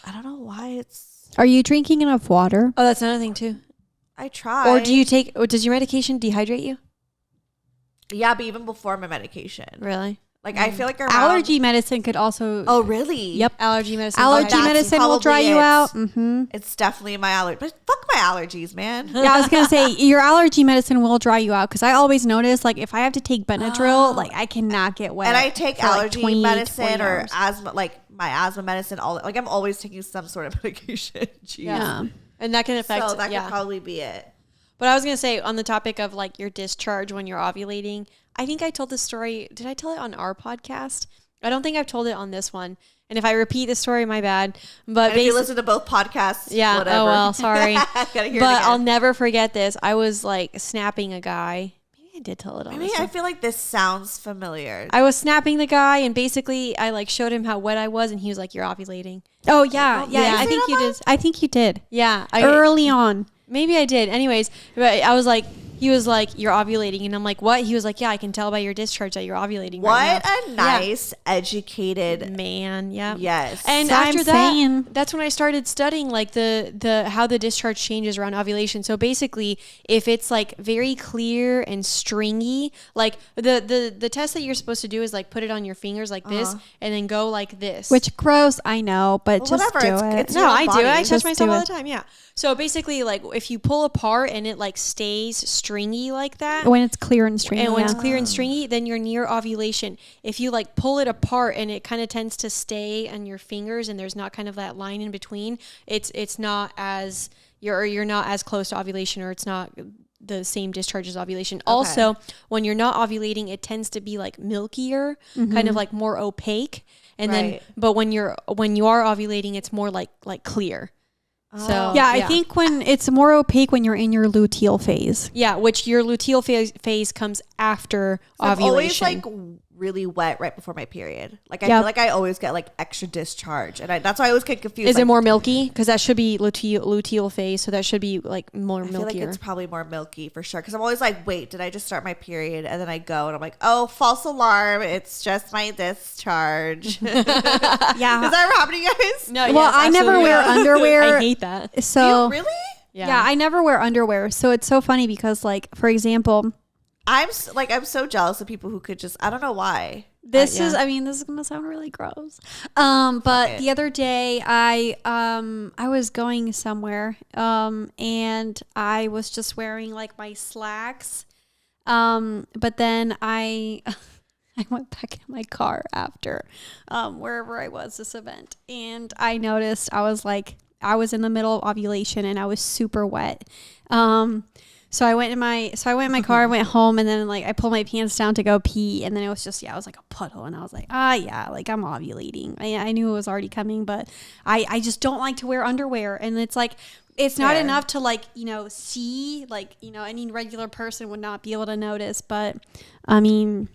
I don't know why it's. Are you drinking enough water? Oh, that's another thing too. I try. Or does your medication dehydrate you? Yeah, but even before my medication. Really? Like I feel like allergy medicine could also. Oh really? Yep. Allergy medicine. Allergy medicine will dry you out. Mm-hmm. It's definitely my allergy. But fuck my allergies, man. Yeah, I was gonna say your allergy medicine will dry you out because I always notice like if I have to take Benadryl, like I cannot get wet. And I take allergy like 20 medicine or hours. asthma, like my asthma medicine. Like I'm always taking some sort of medication. Jeez. Yeah. And that can affect. So that could probably be it. But I was going to say on the topic of like your discharge when you're ovulating, I think I told this story. Did I tell it on our podcast? I don't think I've told it on this one. And if I repeat the story, my bad. But if you listen to both podcasts, whatever. Oh well, sorry. Gotta hear but I'll never forget this. I was like snapping a guy. Maybe I did tell it on. I feel like this sounds familiar. I was snapping the guy, and basically I like showed him how wet I was, and he was like, "You're ovulating." Oh yeah. I think you did. I think you did. Yeah, early on. Maybe I did. Anyways, but I was like, he was like, "You're ovulating," and I'm like, "What?" He was like, "Yeah, I can tell by your discharge that you're ovulating." What a nice, educated man. Yeah. Yes. And so after that, that's when I started studying like the how the discharge changes around ovulation. So basically, if it's like very clear and stringy, like the test that you're supposed to do is like put it on your fingers like this, and then go like this. Which gross, I know, but just whatever. do it. It's no, I do it. I touch Just myself do all it. the time. Yeah. So basically, like if you pull apart and it like stays stringy like that, When it's clear and stringy. and when it's clear and stringy, then you're near ovulation. If you like pull it apart and it kind of tends to stay on your fingers and there's not kind of that line in between, it's not as you're not as close to ovulation, or it's not the same discharge as ovulation. Okay. Also, when you're not ovulating, it tends to be like milkier, kind of like more opaque. And then, but when you are ovulating, it's more like clear. So yeah, I think when it's more opaque when you're in your luteal phase. Yeah, which your luteal phase comes after ovulation. I'm always like really wet right before my period. Like I feel like I always get like extra discharge, and that's why I always get confused. Is it more milky? Because that should be luteal phase, so that should be like more milkier. I feel like it's probably more milky for sure. Because I'm always like, wait, did I just start my period? And then I go and I'm like, oh, false alarm! It's just my discharge. Yeah, does that ever happen to you guys? No. Well, yes, I never wear underwear. I hate that. So really? Yeah, I never wear underwear. So it's so funny because, like, for example, I'm so jealous of people who could just, I don't know why. This is gonna sound really gross. But the other day I was going somewhere, and I was just wearing like my slacks. But then I went back in my car after, wherever I was this event, and I noticed I was in the middle of ovulation and I was super wet. So I went in my car, I went home, and then like I pulled my pants down to go pee, and then it was just I was like a puddle, and I was like, like I'm ovulating. I knew it was already coming, but I just don't like to wear underwear, and it's like it's not enough to like see, like any regular person would not be able to notice, but I mean,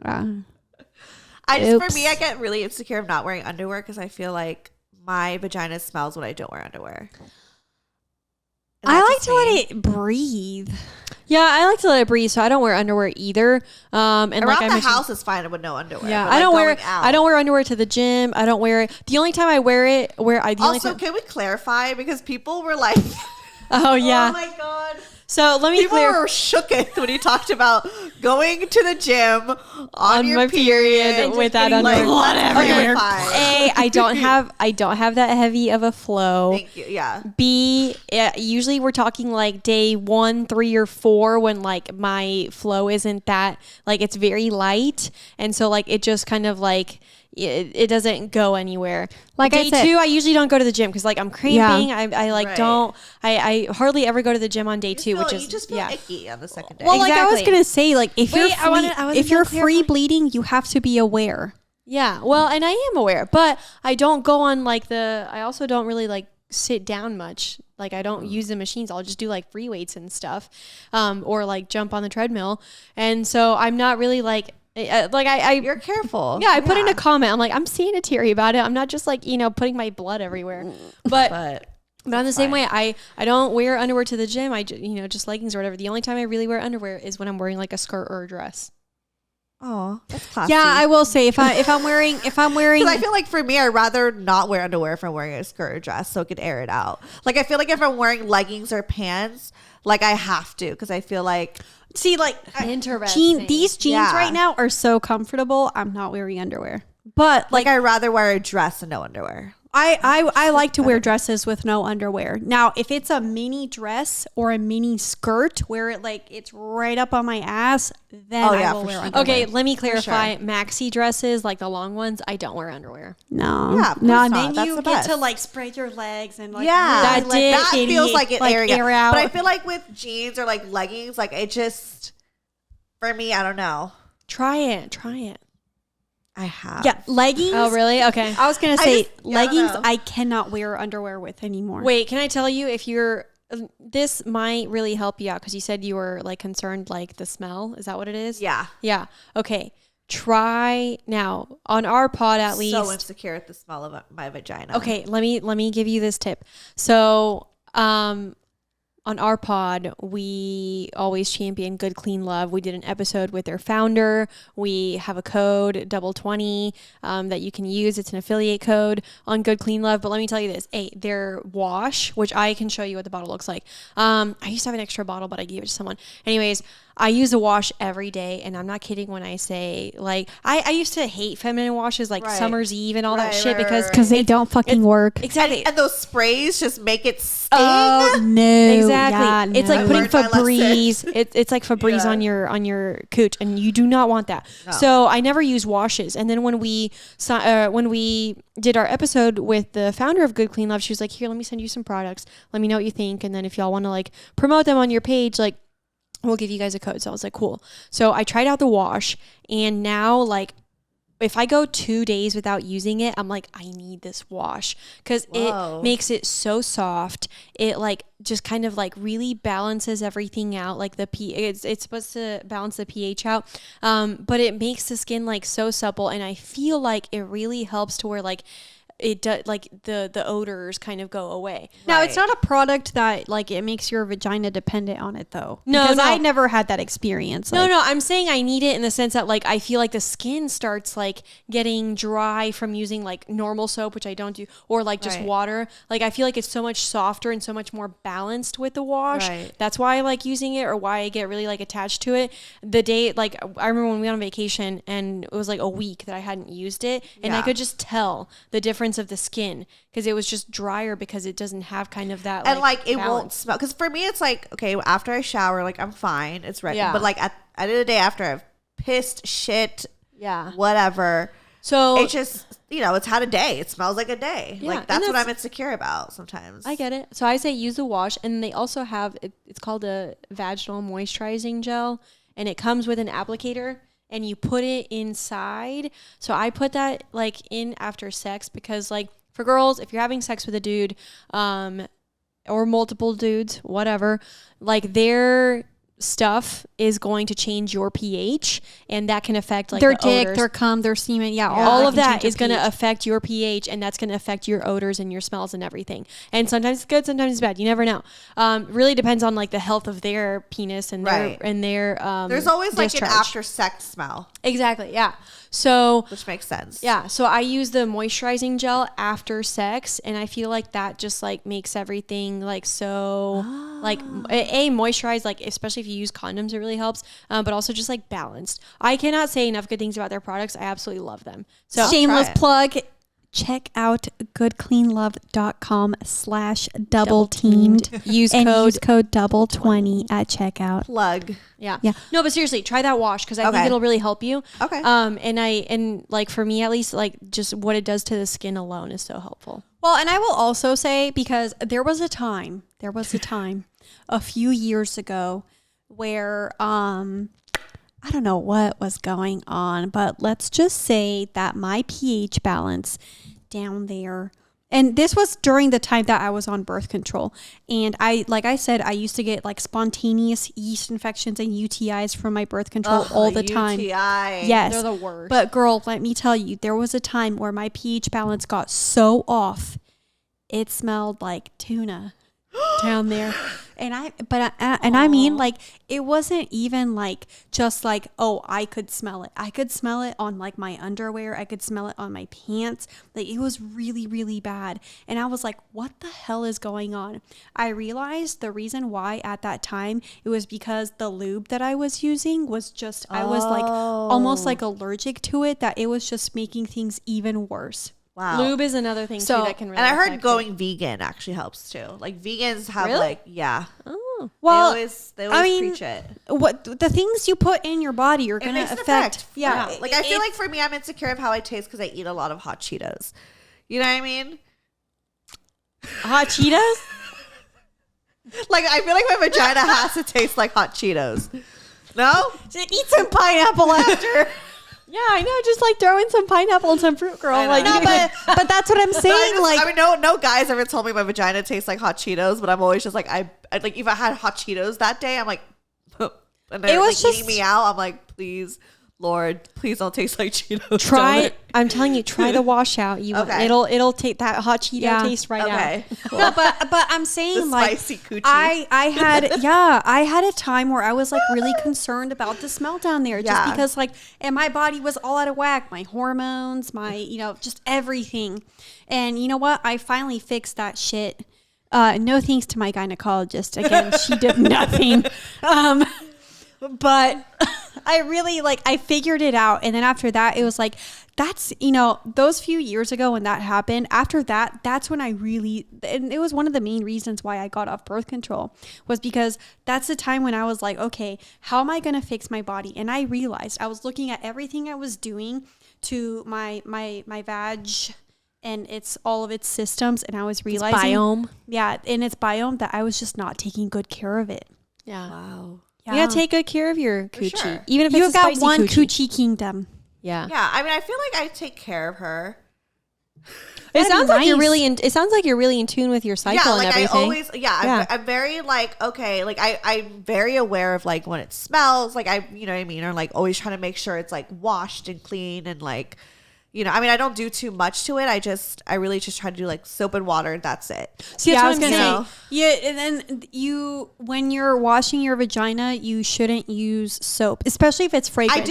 for me I get really insecure of not wearing underwear because I feel like my vagina smells when I don't wear underwear. I like to let it breathe. Yeah, I like to let it breathe, so I don't wear underwear either. And around like the house is fine with no underwear. Yeah, but I don't wear it. out. I don't wear underwear to the gym. I don't wear it. The only time I wear it, can we clarify, because people were like, oh yeah, oh my god. So let me People were shooketh when he talked about going to the gym on your my period without underwear. whatever. Okay, fine. A, I don't have that heavy of a flow. Thank you. Yeah. B, usually we're talking like day 1, 3, or 4 when like my flow isn't that, like it's very light, and so like it just kind of like it doesn't go anywhere. Like day I said, 2, I usually don't go to the gym because like I'm cramping. I like Right. don't. I hardly ever go to the gym on day 2, which is you just feel icky on the second day. well, like I was Exactly. gonna say, like if Wait, you're I wanna if you're clarify. free bleeding, you have to be aware. Yeah, well, and I am aware, but I don't go on like I also don't really like sit down much. Like I don't use the machines. I'll just do like free weights and stuff, or like jump on the treadmill. And so I'm not really like you're careful. yeah, I put in a comment. I'm like, I'm sanitary about it. I'm not just like, putting my blood everywhere. But on the same way, I don't wear underwear to the gym. I just leggings or whatever. The only time I really wear underwear is when I'm wearing like a skirt or a dress. Oh, that's classy. Yeah, I will say if I'm wearing Because I feel like for me, I'd rather not wear underwear if I'm wearing a skirt or dress so it could air it out. Like I feel like if I'm wearing leggings or pants, like I have to because I feel like Interesting. these jeans Yeah. right now are so comfortable. I'm not wearing underwear. but like I'd rather wear a dress and no underwear. I like to wear dresses with no underwear. Now, if it's a mini dress or a mini skirt where it's right up on my ass, then I will wear underwear. Okay, let me clarify. Maxi dresses, like the long ones, I don't wear underwear. No. Yeah, of no, course and not. then That's you the get best. to like spread your legs and like Yeah, really, that feels like it airing air out. But I feel like with jeans or like leggings, like it just for me, I don't know. Try it. I have. Yeah, leggings. Oh, really? Okay. I was gonna say I don't leggings. know. I cannot wear underwear with anymore. Wait, can I tell you if you're this might really help you out because you said you were like concerned like the smell. Is that what it is? Yeah. Yeah. Okay. Try now on our pod at least. So insecure at the smell of my vagina. Okay, let me give you this tip. So, on our pod, we always champion Good Clean Love. We did an episode with their founder. We have a code double20 that you can use. It's an affiliate code on Good Clean Love. But let me tell you this: their wash, which I can show you what the bottle looks like. I used to have an extra bottle, but I gave it to someone. Anyways, I use a wash every day, and I'm not kidding when I say like I used to hate feminine washes like Summer's Eve and all that shit because they don't fucking work. exactly. And those sprays just make it sting. Oh no! Exactly. Yeah, It's no. like putting learned my Febreze. It's like Febreze on your cooch, and you do not want that. No. So I never use washes. And then when we did our episode with the founder of Good Clean Love, she was like, "Here, let me send you some products. Let me know what you think, and then if y'all want to like promote them on your page, like we'll give you guys a code." So I was like, "Cool." So I tried out the wash, and now like, if I go 2 days without using it, I'm like, I need this wash because it makes it so soft. It like just kind of like really balances everything out. Like it's supposed to balance the pH out. But it makes the skin like so supple. And I feel like it really helps to where like it does, like the odors kind of go away. Now it's not a product that like it makes your vagina dependent on it though. No, because no. I never had that experience. No, I'm saying I need it in the sense that like I feel like the skin starts like getting dry from using like normal soap, which I don't do, or like just water. Like I feel like it's so much softer and so much more balanced with the wash. Right. That's why I like using it, or why I get really like attached to it. The day like I remember when we went on vacation and it was like a week that I hadn't used it, and I could just tell the difference of the skin because it was just drier because it doesn't have kind of that And like it balance. won't smell. Because for me, it's like, okay, after I shower, like I'm fine. It's ready. Yeah. But like at the end of the day, after I've pissed, shit, Yeah. whatever, So it just, it's had a day. It smells like a day. Yeah, Like and that's what that's- I'm insecure about sometimes. I get it. So I say use a wash, and they also have it's called a vaginal moisturizing gel, and it comes with an applicator, and you put it inside. So I put that like in after sex because like for girls, if you're having sex with a dude, or multiple dudes, whatever, like their stuff is going to change your pH, and that can affect like their the dick, odors. their cum, their semen, All of can that change your is going to pH. affect your pH, and that's going to affect your odors and your smells and everything. And sometimes it's good, sometimes it's bad. You never know. Really depends on like the health of their penis and their There's always like discharge. an after sex smell, Exactly. Yeah. So which makes sense. yeah, so I use the moisturizing gel after sex, and I feel like that just like makes everything like so like moisturized, like especially if you use condoms, it really helps. But also just like balanced. I cannot say enough good things about their products. I absolutely love them. So Shameless try it. plug. check out goodcleanlove.com/double-teamed. Use and code. use code double20 at checkout. Plug. Yeah. Yeah. No, but seriously, try that wash because I Okay. think it'll really help you. Okay. And like for me at least, like just what it does to the skin alone is so helpful. Well, and I will also say, because there was a time a few years ago where I don't know what was going on, but let's just say that my pH balance down there, and this was during the time that I was on birth control, and like I said, I used to get like spontaneous yeast infections and UTIs from my birth control all the time. UTI. Yes. They're the worst. But girl, let me tell you, there was a time where my pH balance got so off, it smelled like tuna down there. And I mean, like, it wasn't even like just like, oh, I could smell it. I could smell it on like my underwear. I could smell it on my pants. Like, it was really, really bad. And I was like, what the hell is going on? I realized the reason why at that time, it was because the lube that I was using was just, I was like almost like allergic to it, that it was just making things even worse. Wow. Lube is another thing So- too that can really And I heard affect going vegan actually helps too. Like vegans have Really? like, yeah. Oh. Well, they I always mean, preach it. what the things you put in your body are It going to makes an affect. effect. Yeah. Like I feel like for me, I'm insecure of how I taste because I eat a lot of hot Cheetos. You know what I mean? Hot Cheetos? Like I feel like my vagina has to taste like hot Cheetos. No? Eat some pineapple after. Yeah, I know. Just like throw in some pineapple and some fruit, girl. I know. Like, No, but that's what I'm saying. I mean, no guys ever told me my vagina tastes like hot Cheetos, but I'm always just like, I like if I had hot Cheetos that day, I'm like, and they're It was like eating just- me out. I'm like, please, Lord, please don't taste like Cheetos. try. Don't it? I'm telling you, try the washout. Okay. It'll take that hot Cheeto Yeah. taste right Okay. out. No, but I'm saying The like spicy coochie. I had a time where I was like really concerned about the smell down there, just Yeah. because like, and my body was all out of whack, my hormones, my just everything. And you know what? I finally fixed that shit. No thanks to my gynecologist. Again, she did nothing. But I really I figured it out. And then after that, it was like, that's, those few years ago when that happened, after that, that's when I really, and it was one of the main reasons why I got off birth control, was because that's the time when I was like, okay, how am I going to fix my body? And I realized I was looking at everything I was doing to my vag and all of its systems. And I was realizing, biome. yeah, in its biome, that I was just not taking good care of it. Yeah. Wow. You gotta take good care of your coochie, sure. even if You've it's a got spicy one coochie. coochie kingdom. Yeah. Yeah, I mean, I feel like I take care of her. It That'd be sounds like you're nice. really in. It sounds like you're really in tune with your cycle Yeah, and like everything. I always, Yeah. I'm very like, okay, like I'm very aware of like when it smells, like you know what I mean, or like always trying to make sure it's like washed and clean and like, I mean, I don't do too much to it. I really just try to do like soap and water. That's it. See, Yeah, I that's was what I'm gonna saying. say. Yeah, and then when you're washing your vagina, you shouldn't use soap, especially if it's fragrance. I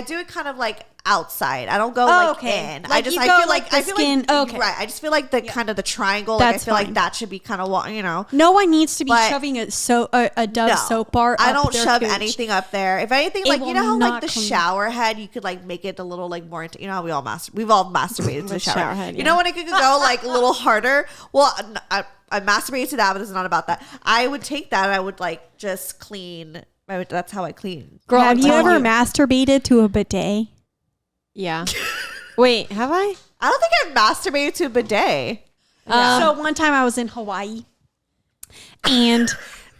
do it kind of like outside. I don't go Oh, like okay. in. Like, I you feel go, like like, the I feel skin- like okay. right. I just feel like the kind of the triangle. Like, I That's feel fine. like that should be kind of No one needs to be But- shoving a Dove No, soap bar. I up don't their shove cooch. anything up there. If anything, It like will how like not the come- shower head, you could like make it a little like more. How we all we've all masturbated to the shower, shower head, You yeah. know when it could go like a little harder. Well, I masturbated to that, but it's not about that. I would take that and I would like just clean. That's how I clean. Girl, Have I'm you telling ever masturbated to a bidet? Yeah. Wait, have I? I don't think I've masturbated to a bidet. So one time I was in Hawaii, and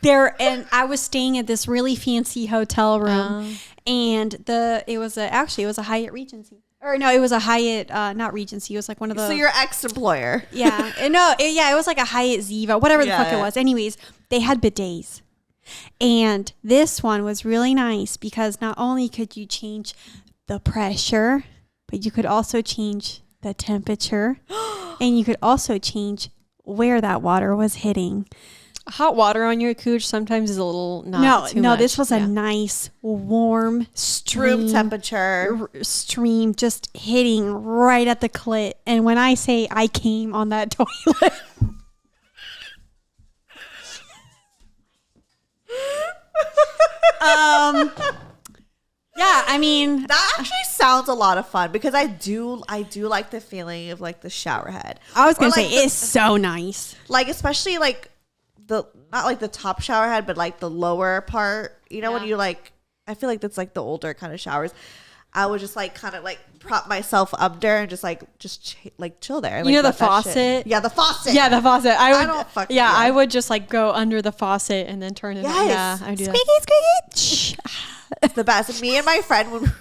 I was staying at this really fancy hotel room, and it was a Hyatt Regency. Or no, it was a Hyatt, not Regency. It was like one of the. So your ex-employer. Yeah. It was like a Hyatt Ziva, whatever the fuck it Yeah. was. Anyways, they had bidets. And this one was really nice because not only could you change the pressure, but you could also change the temperature and you could also change where that water was hitting. Hot water on your cooch sometimes is a little not too much. This was a Yeah. nice warm Room stream. temperature. Stream just hitting right at the clit. And when I say I came on that toilet. Yeah, I mean, that actually sounds a lot of fun because I do like the feeling of like the shower head. I was gonna Or, say like, it's so nice. like especially like the not like the top shower head, but like the lower part. You know when you like, I feel like that's like the older kind of showers. I would just like kind of like prop myself up there and just chill there. You know, the let that shit- faucet? Yeah, the faucet. Yeah, the faucet. I don't would. fuck- Yeah, yeah. I would just like go under the faucet and then turn it. Yes. Yeah, I do that. Squeaky. It's the best. Me and my friend, when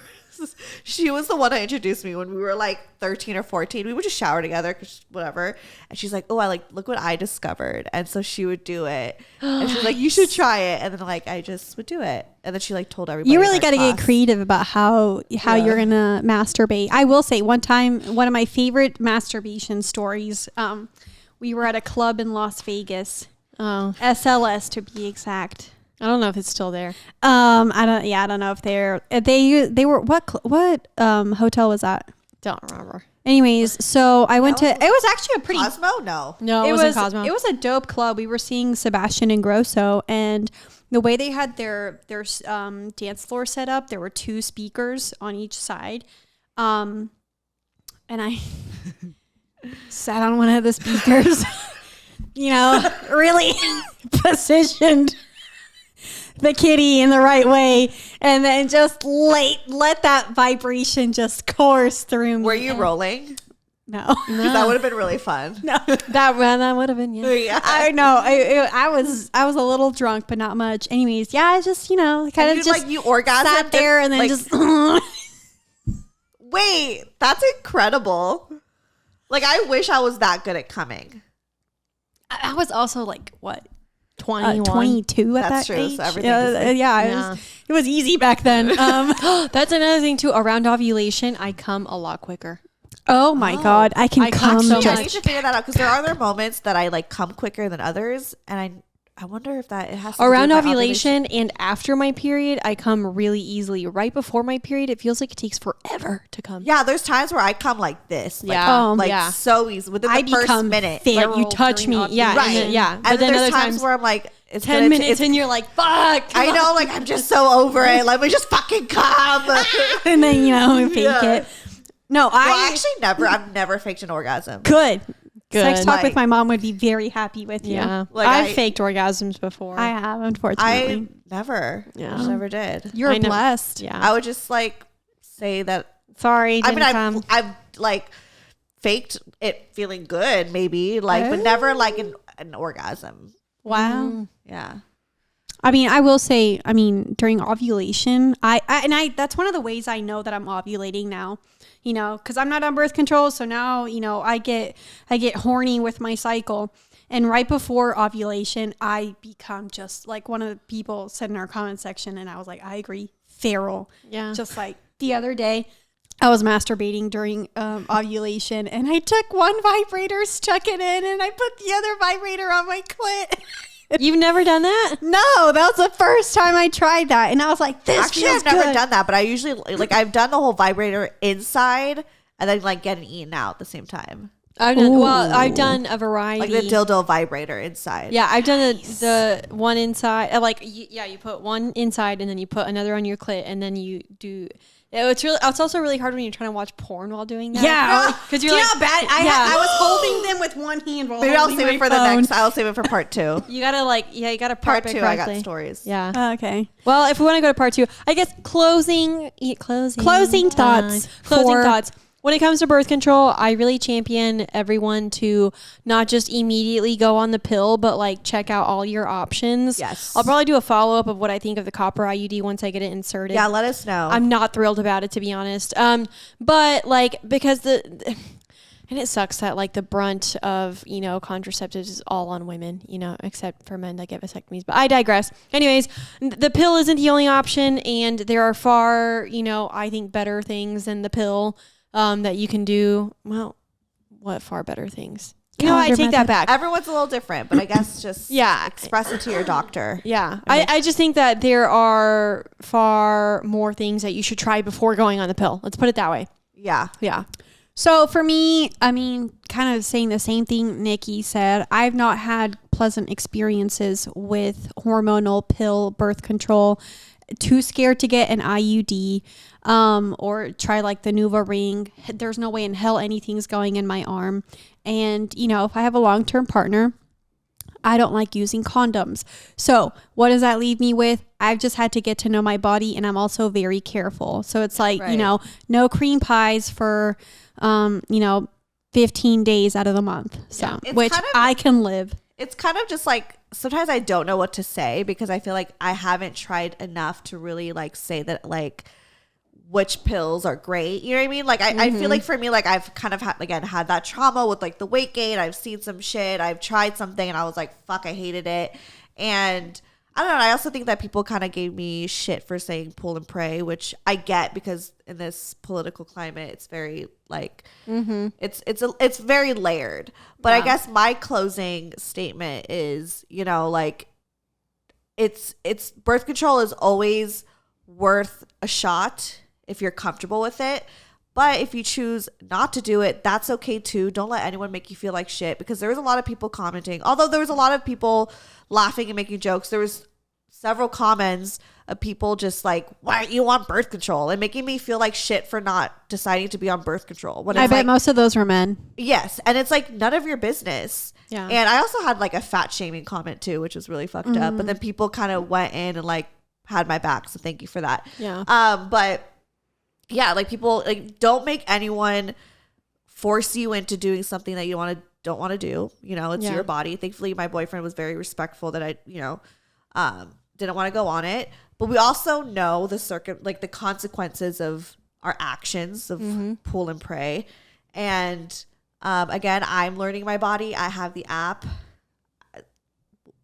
she was the one that introduced me when we were like 13 or 14. We would just shower together, cause whatever. And she's like, "Oh, look what I discovered." And so she would do it, and she was like, "You should try it." And then like I just would do it, and then she like told everybody. You really got to get creative about how you're gonna masturbate. I will say, one time, one of my favorite masturbation stories. We were at a club in Las Vegas, SLS to be exact. I don't know if it's still there. I don't know if they were what hotel was that? Don't remember. Anyways, so I went to, it was actually a pretty, Cosmo. No, No, it wasn't Cosmo. it was a dope club. We were seeing Sebastian and Grosso, and the way they had their dance floor set up, there were 2 speakers on each side. And I sat on one of the speakers, really positioned the kitty in the right way, and then just let that vibration just course through me. were you rolling? No. 'Cause that would have been really fun. No. That would have been, yeah. Yeah. I know. I was a little drunk, but not much. Anyways, yeah, I just, kind And of you, just like you orgasmed sat there and then like, just wait, that's incredible. Like I wish I was that good at coming. I was also like, what? 21. 22 at That's that true, age. so everything is like- Yeah. It was easy back then. That's another thing too. Around ovulation, I come a lot quicker. Oh my God. I can I come come so I just need to figure that out because there are other moments that I like come quicker than others, and I wonder if that it has to do Around with my ovulation and after my period, I come really easily. Right before my period, it feels like it takes forever to come. Yeah, there's times where I come like this. Like, Yeah. like Yeah. so easy within I the first become minute. feral Like you touch me, during yeah, Right. and then, yeah. And But then there's other times times, where I'm like, it's 10 gonna minutes it's, and you're like, fuck. I know, like I'm just so over it. Let me just fucking come. and then, fake Yeah. it. No, I've never faked an orgasm. Good. Good. Sex talk with Like- my mom would be very happy with you. Yeah. Like, I've I- faked orgasms before. I have, I unfortunately. never. Yeah. I just never did. You're I never- blessed. yeah. I would just like say that. Sorry, I mean, didn't come. I've like faked it feeling good, maybe like, but never like an orgasm. Wow. Yeah. I mean, I will say, during ovulation, I that's one of the ways I know that I'm ovulating now, because I'm not on birth control. So now, I get horny with my cycle. And right before ovulation, I become just like one of the people said in our comment section. And I was like, I agree, feral. Yeah. Just like the other day, I was masturbating during ovulation, and I took one vibrator, stuck it in, and I put the other vibrator on my clit. You've never done that? No, that was the first time I tried that, and I was like, "This Actually, feels I've never good." done that, but I usually like I've done the whole vibrator inside and then like getting eaten out at the same time, I've done a variety. like the dildo vibrator inside. Yeah, I've done the one inside. You put one inside and then you put another on your clit, and then you do. It's also really hard when you're trying to watch porn while doing that. Yeah, because do you're you like, know how bad I was holding them with one hand while Maybe I'll holding save my it for the phone. next. I'll save it for part 2. you gotta Part part 2, I got stories. Yeah. Okay. Well, if we want to go to part 2, I guess closing Closing thoughts Closing for- thoughts. When it comes to birth control, I really champion everyone to not just immediately go on the pill, but like check out all your options. Yes. I'll probably do a follow-up of what I think of the copper IUD once I get it inserted. Yeah, let us know. I'm not thrilled about it, to be honest. But like, because and it sucks that like the brunt of, contraceptives is all on women, except for men that get vasectomies, but I digress. Anyways, the pill isn't the only option, and there are far, I think better things than the pill, that you can do. Well, what far better things? I take that back. Everyone's a little different, but I guess just express it to your doctor. Yeah. I just think that there are far more things that you should try before going on the pill. Let's put it that way. Yeah. Yeah. So for me, kind of saying the same thing Nikki said, I've not had pleasant experiences with hormonal pill birth control. too scared to get an IUD or try like the Nuva ring. There's no way in hell anything's going in my arm. And, you know, if I have a long-term partner, I don't like using condoms. So what does that leave me with? I've just had to get to know my body, and I'm also very careful. So it's like, you know, no cream pies for, 15 days out of the month. So, which I can live. It's kind of just like, sometimes I don't know what to say because I feel like I haven't tried enough to really like say that like which pills are great. You know what I mean? Like I feel like for me, like I've kind of had that trauma with like the weight gain. I've seen some shit. I've tried something and I was like, fuck, I hated it. And I don't know. I also think that people kind of gave me shit for saying pull and pray, which I get because in this political climate, it's very like it's very layered. But I guess my closing statement is, you know, like it's birth control is always worth a shot if you're comfortable with it. But if you choose not to do it, that's okay too. Don't let anyone make you feel like shit, because there was a lot of people commenting. Although there was a lot of people laughing and making jokes, there was several comments of people just like, why aren't you on birth control? And making me feel like shit for not deciding to be on birth control. When I bet most of those were men. Yes. And it's like none of your business. Yeah. And I also had like a fat shaming comment too, which was really fucked up. But then people kind of went in and like had my back. So thank you for that. Yeah. But yeah, like people like don't make anyone force you into doing something that you don't want to do. You know, it's your body. Thankfully, my boyfriend was very respectful that I, you know, didn't want to go on it. But we also know the consequences of our actions of pull and pray. And again, I'm learning my body. I have the app.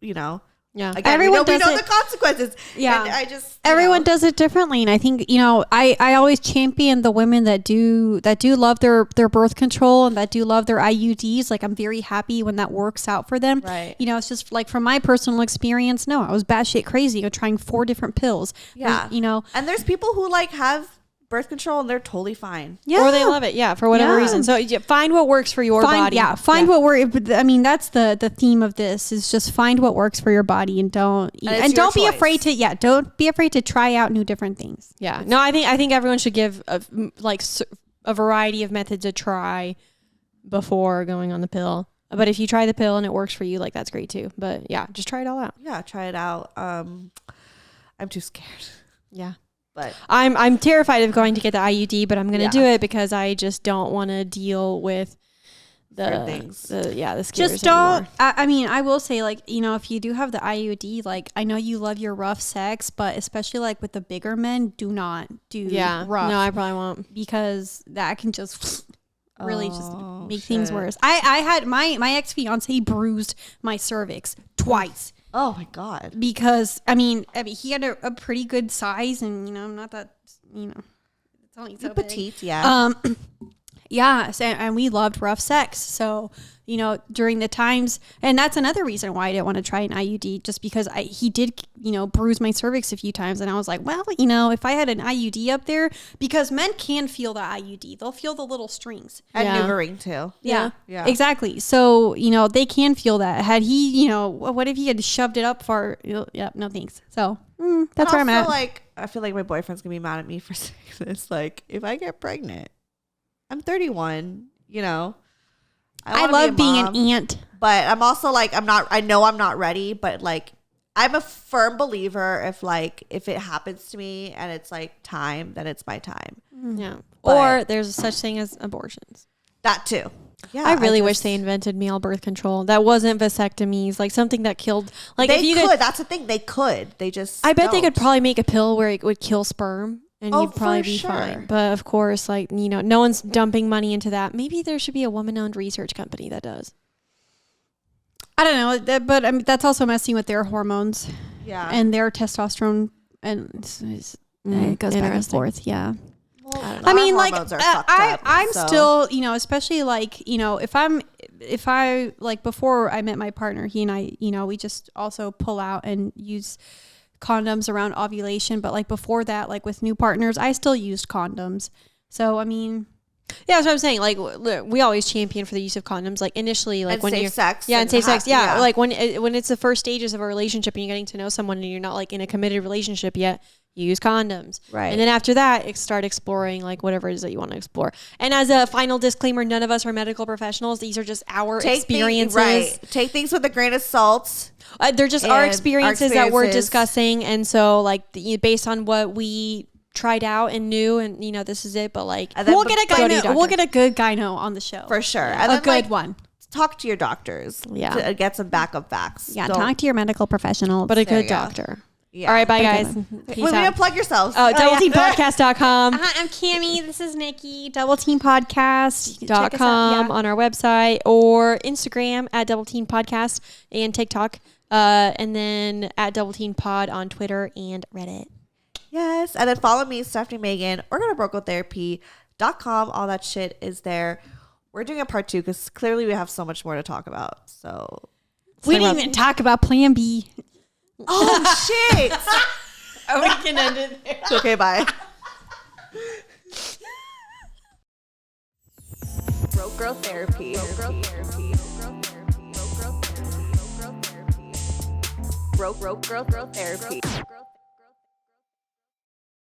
You know. Yeah. Again, Everyone we know does the consequences. Yeah. And I just Everyone does it differently. And I think, you know, I always champion the women that do love their birth control and that do love their IUDs. Like, I'm very happy when that works out for them. Right. You know, it's just like from my personal experience, no, I was batshit crazy. I'm trying 4 different pills. Yeah. You know. And there's people who like have birth control and they're totally fine. Yeah. Or they love it. Yeah. For whatever reason. So find what works for your body. Yeah. Find what works. I mean, that's the theme of this is just find what works for your body and don't be afraid to try out new different things. Yeah. No, I think everyone should give a variety of methods a try before going on the pill. But if you try the pill and it works for you, like, that's great too. But yeah, just try it all out. Yeah, try it out. I'm too scared. Yeah. But I'm terrified of going to get the IUD, but I'm going to do it because I just don't want to deal with the things. The scares Just don't. I mean, I will say, like, you know, if you do have the IUD, like, I know you love your rough sex, but especially like with the bigger men, do not do rough. No, I probably won't, because that can just really just make things worse. I had my ex-fiance bruised my cervix twice. Oh my God. Because I mean he had a pretty good size, and you know, I'm not that, you know, it's only so petite, big. yeah. Yeah, and we loved rough sex. So, you know, during the times, and that's another reason why I didn't want to try an IUD, just because he did, you know, bruise my cervix a few times, and I was like, well, you know, if I had an IUD up there, because men can feel the IUD, they'll feel the little strings. And NuvaRing too. Yeah, exactly. So, you know, they can feel that. Had he, you know, what if he had shoved it up far? Yeah, no thanks. So that's where I'm at. Like, I feel like my boyfriend's gonna be mad at me for saying this. Like, if I get pregnant, I'm 31, you know. I love being an aunt. But I'm also like, I know I'm not ready, but like, I'm a firm believer if it happens to me and it's like time, then it's my time. Yeah. But or there's such thing as abortions. That too. Yeah. I really wish they invented male birth control. That wasn't vasectomies, like something that killed. Like, they if you could. That's the thing. They could. They just. I bet they could probably make a pill where it would kill sperm. And you'd probably be fine. But of course, like, you know, no one's dumping money into that. Maybe there should be a woman-owned research company that does. I don't know, but I mean, that's also messing with their hormones. Yeah. And their testosterone, and it goes back and forth. Yeah. Well, I mean, like, I'm still, you know, especially like, you know, if I like, before I met my partner, he and I, you know, we just also pull out and use condoms around ovulation. But like before that, like with new partners, I still used condoms. So, I mean, yeah, that's what I'm saying. Like, we always champion for the use of condoms. Like, initially, like, and when safe sex. Yeah, and safe sex. Yeah, like when it's the first stages of a relationship and you're getting to know someone and you're not like in a committed relationship yet, use condoms. Right. And then after that, start exploring like whatever it is that you want to explore. And as a final disclaimer, none of us are medical professionals. These are just our experiences. Take things with a grain of salt. They're just our experiences that we're experiences. discussing. And so like based on what we tried out and knew, and you know, this is it. But like, And then We'll get a go to your gyno. We'll doctor. get a good gyno on the show. For sure. Yeah. And A then, good like, one. talk to your doctors. Yeah. To get some backup facts. Yeah, Don't- talk to your medical professional. but a There good you go. doctor. Yeah. All right, bye A good guys. one. Peace Well, we out. didn't plug yourselves. Oh, doubleteampodcast.com. I'm Cami. This is Nikki. Double Team Podcast. You can check us out. .com Yeah. on our website or Instagram at Double Teen Podcast and TikTok, and then at Double Teen Pod on Twitter and Reddit. Yes. And then follow me, Stefanie Maegan, or go to brocotherapy.com. All that shit is there. We're doing a part 2 because clearly we have so much more to talk about. So, We didn't even talk about Plan B. oh shit. Oh, we can end it there. Okay, bye. Broke Girl Therapy. Broke Girl Therapy.